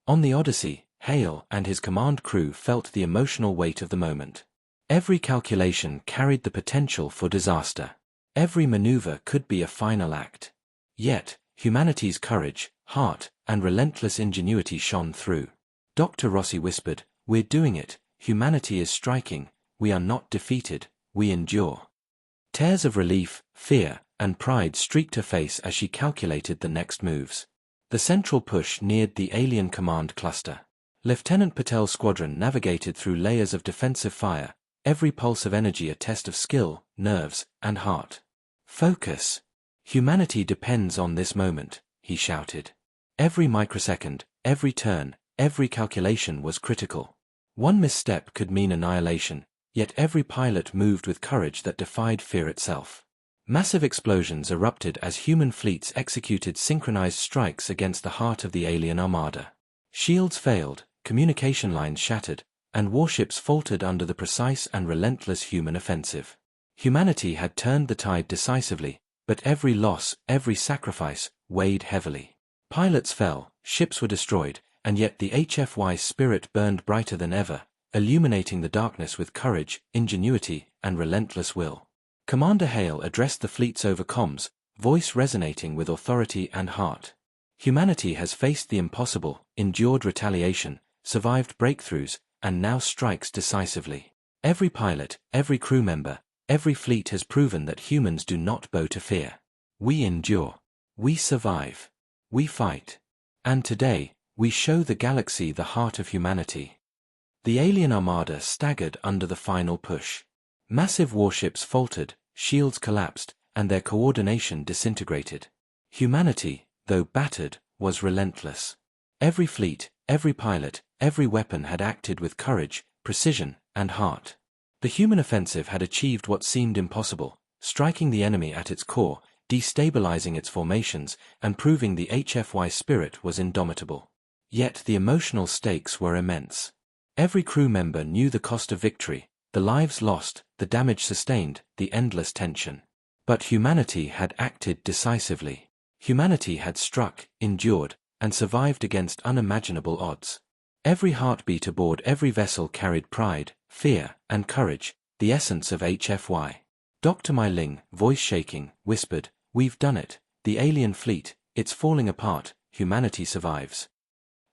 [SPEAKER 1] On the Odyssey, Hale and his command crew felt the emotional weight of the moment. Every calculation carried the potential for disaster. Every maneuver could be a final act. Yet, humanity's courage, heart, and relentless ingenuity shone through. Dr. Rossi whispered, "We're doing it, humanity is striking, we are not defeated, we endure." Tears of relief, fear, and pride streaked her face as she calculated the next moves. The central push neared the alien command cluster. Lieutenant Patel's squadron navigated through layers of defensive fire, every pulse of energy a test of skill, nerves, and heart. "Focus. Humanity depends on this moment," he shouted. Every microsecond, every turn, every calculation was critical. One misstep could mean annihilation, yet every pilot moved with courage that defied fear itself. Massive explosions erupted as human fleets executed synchronized strikes against the heart of the alien armada. Shields failed, communication lines shattered, and warships faltered under the precise and relentless human offensive. Humanity had turned the tide decisively, but every loss, every sacrifice, weighed heavily. Pilots fell, ships were destroyed, and yet the HFY spirit burned brighter than ever, illuminating the darkness with courage, ingenuity, and relentless will. Commander Hale addressed the fleets over comms, voice resonating with authority and heart. "Humanity has faced the impossible, endured retaliation, survived breakthroughs, and now strikes decisively. Every pilot, every crew member, every fleet has proven that humans do not bow to fear. We endure. We survive. We fight. And today, we show the galaxy the heart of humanity." The alien armada staggered under the final push. Massive warships faltered, shields collapsed, and their coordination disintegrated. Humanity, though battered, was relentless. Every fleet, every pilot, every weapon had acted with courage, precision, and heart. The human offensive had achieved what seemed impossible, striking the enemy at its core, destabilizing its formations, and proving the HFY spirit was indomitable. Yet the emotional stakes were immense. Every crew member knew the cost of victory, the lives lost, the damage sustained, the endless tension. But humanity had acted decisively. Humanity had struck, endured, and survived against unimaginable odds. Every heartbeat aboard every vessel carried pride, fear, and courage, the essence of HFY. Dr. Mai Ling, voice shaking, whispered, "We've done it, the alien fleet, it's falling apart, humanity survives."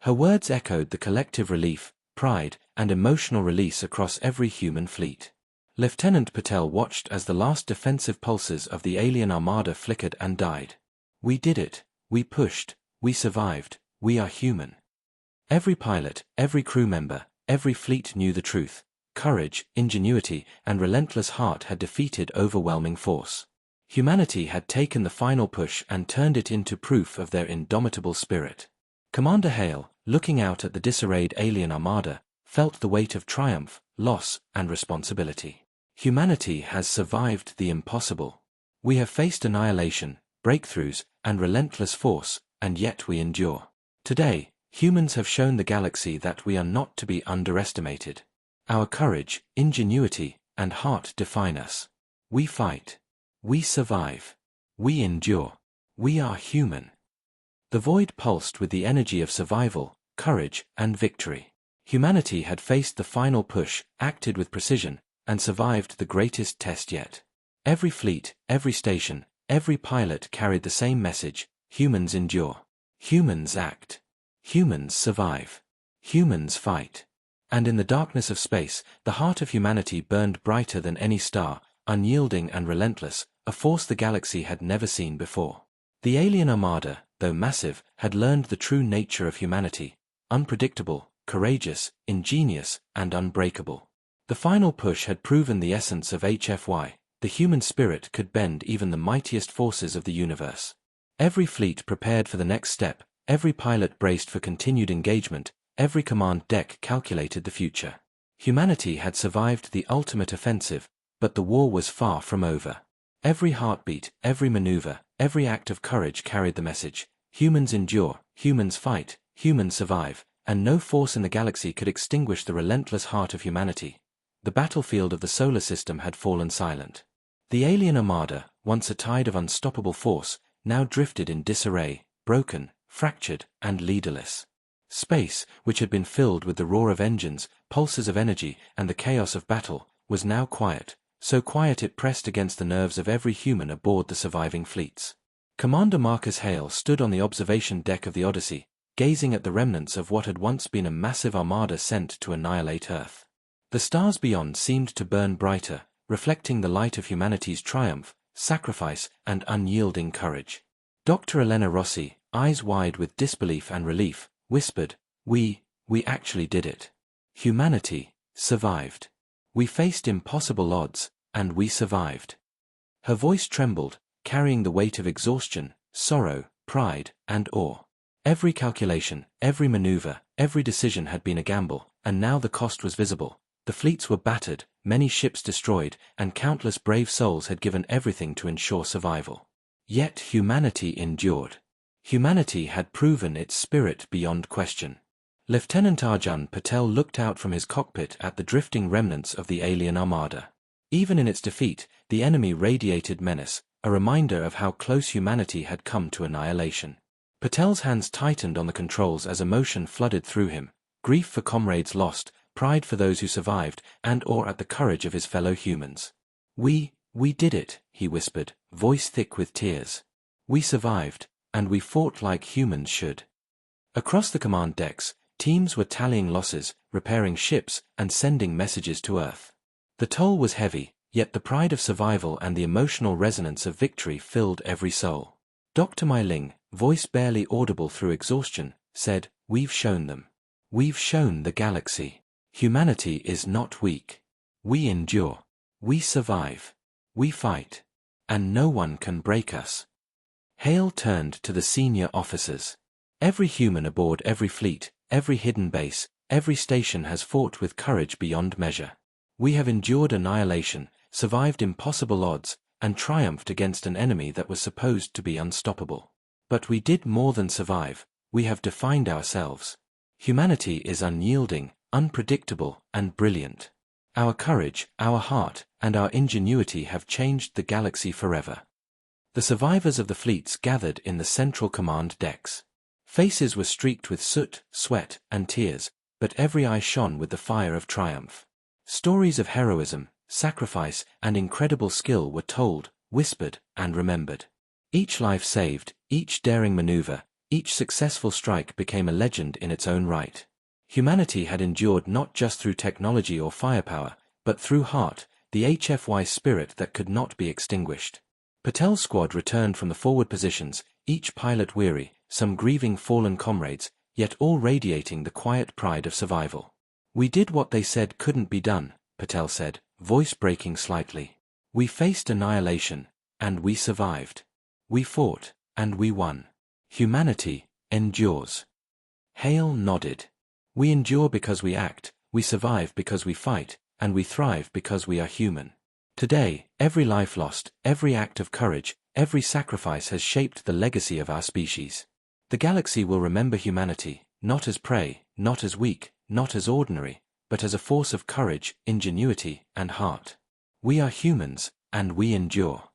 [SPEAKER 1] Her words echoed the collective relief, pride, and emotional release across every human fleet. Lieutenant Patel watched as the last defensive pulses of the alien armada flickered and died. We did it. We pushed. We survived. We are human. Every pilot, every crew member, every fleet knew the truth. Courage, ingenuity, and relentless heart had defeated overwhelming force. Humanity had taken the final push and turned it into proof of their indomitable spirit. Commander Hale, looking out at the disarrayed alien armada, felt the weight of triumph, loss, and responsibility. Humanity has survived the impossible. We have faced annihilation, breakthroughs, and relentless force, and yet we endure. Today, humans have shown the galaxy that we are not to be underestimated. Our courage, ingenuity, and heart define us. We fight. We survive. We endure. We are human. The void pulsed with the energy of survival, courage, and victory. Humanity had faced the final push, acted with precision, and survived the greatest test yet. Every fleet, every station, every pilot carried the same message: humans endure. Humans act. Humans survive. Humans fight. And in the darkness of space, the heart of humanity burned brighter than any star, unyielding and relentless, a force the galaxy had never seen before. The alien armada, though massive, had learned the true nature of humanity: unpredictable, courageous, ingenious, and unbreakable. The final push had proven the essence of HFY. The human spirit could bend even the mightiest forces of the universe. Every fleet prepared for the next step, every pilot braced for continued engagement, every command deck calculated the future. Humanity had survived the ultimate offensive, but the war was far from over. Every heartbeat, every maneuver, every act of courage carried the message: humans endure, humans fight, humans survive, and no force in the galaxy could extinguish the relentless heart of humanity. The battlefield of the solar system had fallen silent. The alien armada, once a tide of unstoppable force, now drifted in disarray, broken, fractured, and leaderless. Space, which had been filled with the roar of engines, pulses of energy, and the chaos of battle, was now quiet, so quiet it pressed against the nerves of every human aboard the surviving fleets. Commander Marcus Hale stood on the observation deck of the Odyssey, gazing at the remnants of what had once been a massive armada sent to annihilate Earth. The stars beyond seemed to burn brighter, reflecting the light of humanity's triumph, sacrifice, and unyielding courage. Dr. Elena Rossi, eyes wide with disbelief and relief, whispered, We actually did it. Humanity survived. We faced impossible odds, and we survived. Her voice trembled, carrying the weight of exhaustion, sorrow, pride, and awe. Every calculation, every maneuver, every decision had been a gamble, and now the cost was visible. The fleets were battered, many ships destroyed, and countless brave souls had given everything to ensure survival. Yet humanity endured. Humanity had proven its spirit beyond question. Lieutenant Arjun Patel looked out from his cockpit at the drifting remnants of the alien armada. Even in its defeat, the enemy radiated menace, a reminder of how close humanity had come to annihilation. Patel's hands tightened on the controls as emotion flooded through him: grief for comrades lost, pride for those who survived, and awe at the courage of his fellow humans. We did it, he whispered, voice thick with tears. We survived, and we fought like humans should. Across the command decks, teams were tallying losses, repairing ships, and sending messages to Earth. The toll was heavy, yet the pride of survival and the emotional resonance of victory filled every soul. Dr. Mai Ling, voice barely audible through exhaustion, said, We've shown them. We've shown the galaxy. Humanity is not weak. We endure. We survive. We fight. And no one can break us. Hale turned to the senior officers. Every human aboard every fleet, every hidden base, every station has fought with courage beyond measure. We have endured annihilation, survived impossible odds, and triumphed against an enemy that was supposed to be unstoppable. But we did more than survive. We have defined ourselves. Humanity is unyielding, unpredictable, and brilliant. Our courage, our heart, and our ingenuity have changed the galaxy forever. The survivors of the fleets gathered in the central command decks. Faces were streaked with soot, sweat, and tears, but every eye shone with the fire of triumph. Stories of heroism, sacrifice, and incredible skill were told, whispered, and remembered. Each life saved, each daring maneuver, each successful strike became a legend in its own right. Humanity had endured not just through technology or firepower, but through heart, the HFY spirit that could not be extinguished. Patel's squad returned from the forward positions, each pilot weary, some grieving fallen comrades, yet all radiating the quiet pride of survival. "We did what they said couldn't be done," Patel said, voice breaking slightly. "We faced annihilation, and we survived. We fought, and we won. Humanity endures." Hale nodded. "We endure because we act, we survive because we fight, and we thrive because we are human. Today, every life lost, every act of courage, every sacrifice has shaped the legacy of our species. The galaxy will remember humanity, not as prey, not as weak, not as ordinary, but as a force of courage, ingenuity, and heart. We are humans, and we endure."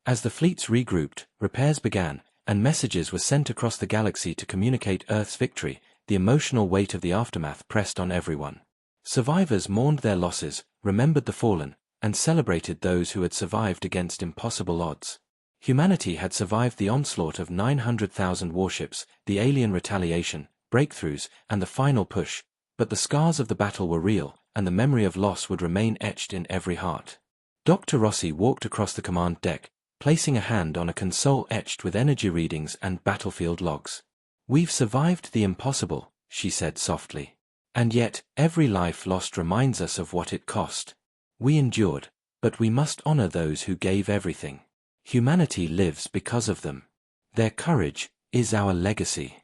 [SPEAKER 1] As the fleets regrouped, repairs began, and messages were sent across the galaxy to communicate Earth's victory, the emotional weight of the aftermath pressed on everyone. Survivors mourned their losses, remembered the fallen, and celebrated those who had survived against impossible odds. Humanity had survived the onslaught of 900,000 warships, the alien retaliation, breakthroughs, and the final push, but the scars of the battle were real, and the memory of loss would remain etched in every heart. Dr. Rossi walked across the command deck, placing a hand on a console etched with energy readings and battlefield logs. "We've survived the impossible," she said softly. "And yet, every life lost reminds us of what it cost. We endured, but we must honor those who gave everything. Humanity lives because of them. Their courage is our legacy."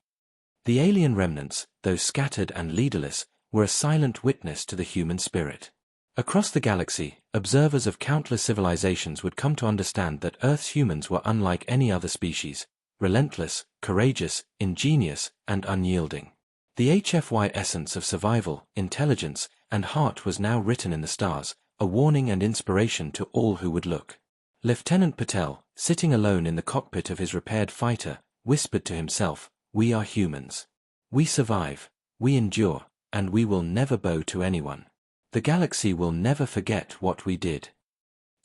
[SPEAKER 1] The alien remnants, though scattered and leaderless, were a silent witness to the human spirit. Across the galaxy, observers of countless civilizations would come to understand that Earth's humans were unlike any other species, relentless, courageous, ingenious, and unyielding. The HFY essence of survival, intelligence, and heart was now written in the stars, a warning and inspiration to all who would look. Lieutenant Patel, sitting alone in the cockpit of his repaired fighter, whispered to himself, "We are humans. We survive, we endure, and we will never bow to anyone. The galaxy will never forget what we did."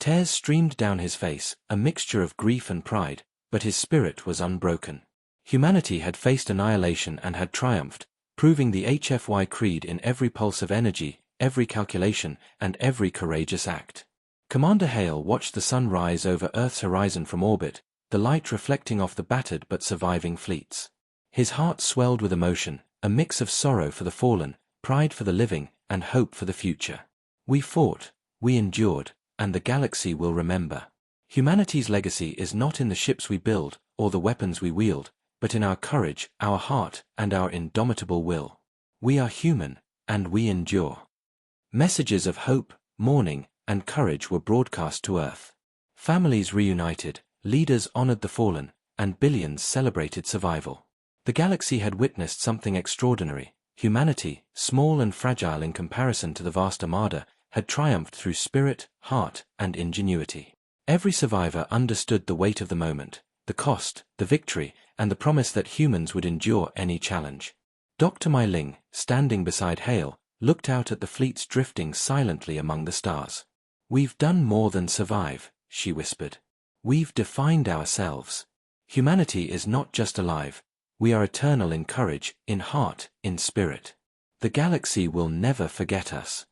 [SPEAKER 1] Tears streamed down his face, a mixture of grief and pride, but his spirit was unbroken. Humanity had faced annihilation and had triumphed, proving the HFY creed in every pulse of energy, every calculation, and every courageous act. Commander Hale watched the sun rise over Earth's horizon from orbit, the light reflecting off the battered but surviving fleets. His heart swelled with emotion, a mix of sorrow for the fallen, pride for the living, and hope for the future. "We fought, we endured, and the galaxy will remember. Humanity's legacy is not in the ships we build, or the weapons we wield, but in our courage, our heart, and our indomitable will. We are human, and we endure." Messages of hope, mourning, and courage were broadcast to Earth. Families reunited, leaders honored the fallen, and billions celebrated survival. The galaxy had witnessed something extraordinary. Humanity, small and fragile in comparison to the vast armada, had triumphed through spirit, heart, and ingenuity. Every survivor understood the weight of the moment, the cost, the victory, and the promise that humans would endure any challenge. Dr. Mai Ling, standing beside Hale, looked out at the fleets drifting silently among the stars. "We've done more than survive," she whispered. "We've defined ourselves. Humanity is not just alive. We are eternal in courage, in heart, in spirit. The galaxy will never forget us."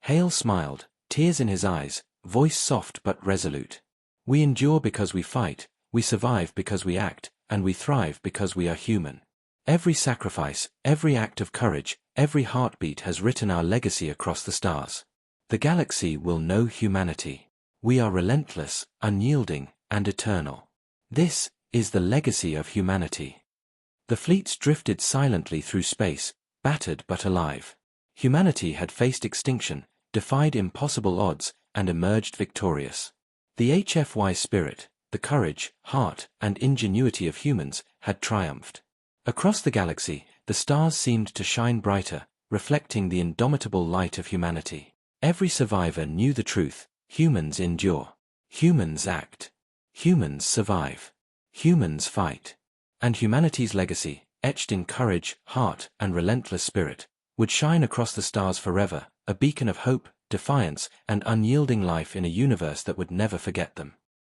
[SPEAKER 1] Hale smiled, tears in his eyes, voice soft but resolute. "We endure because we fight, we survive because we act, and we thrive because we are human. Every sacrifice, every act of courage, every heartbeat has written our legacy across the stars. The galaxy will know humanity. We are relentless, unyielding, and eternal. This is the legacy of humanity." The fleets drifted silently through space, battered but alive. Humanity had faced extinction, defied impossible odds, and emerged victorious. The HFY spirit, the courage, heart, and ingenuity of humans, had triumphed. Across the galaxy, the stars seemed to shine brighter, reflecting the indomitable light of humanity. Every survivor knew the truth: humans endure. Humans act. Humans survive. Humans fight. And humanity's legacy, etched in courage, heart, and relentless spirit, would shine across the stars forever, a beacon of hope, defiance, and unyielding life in a universe that would never forget them.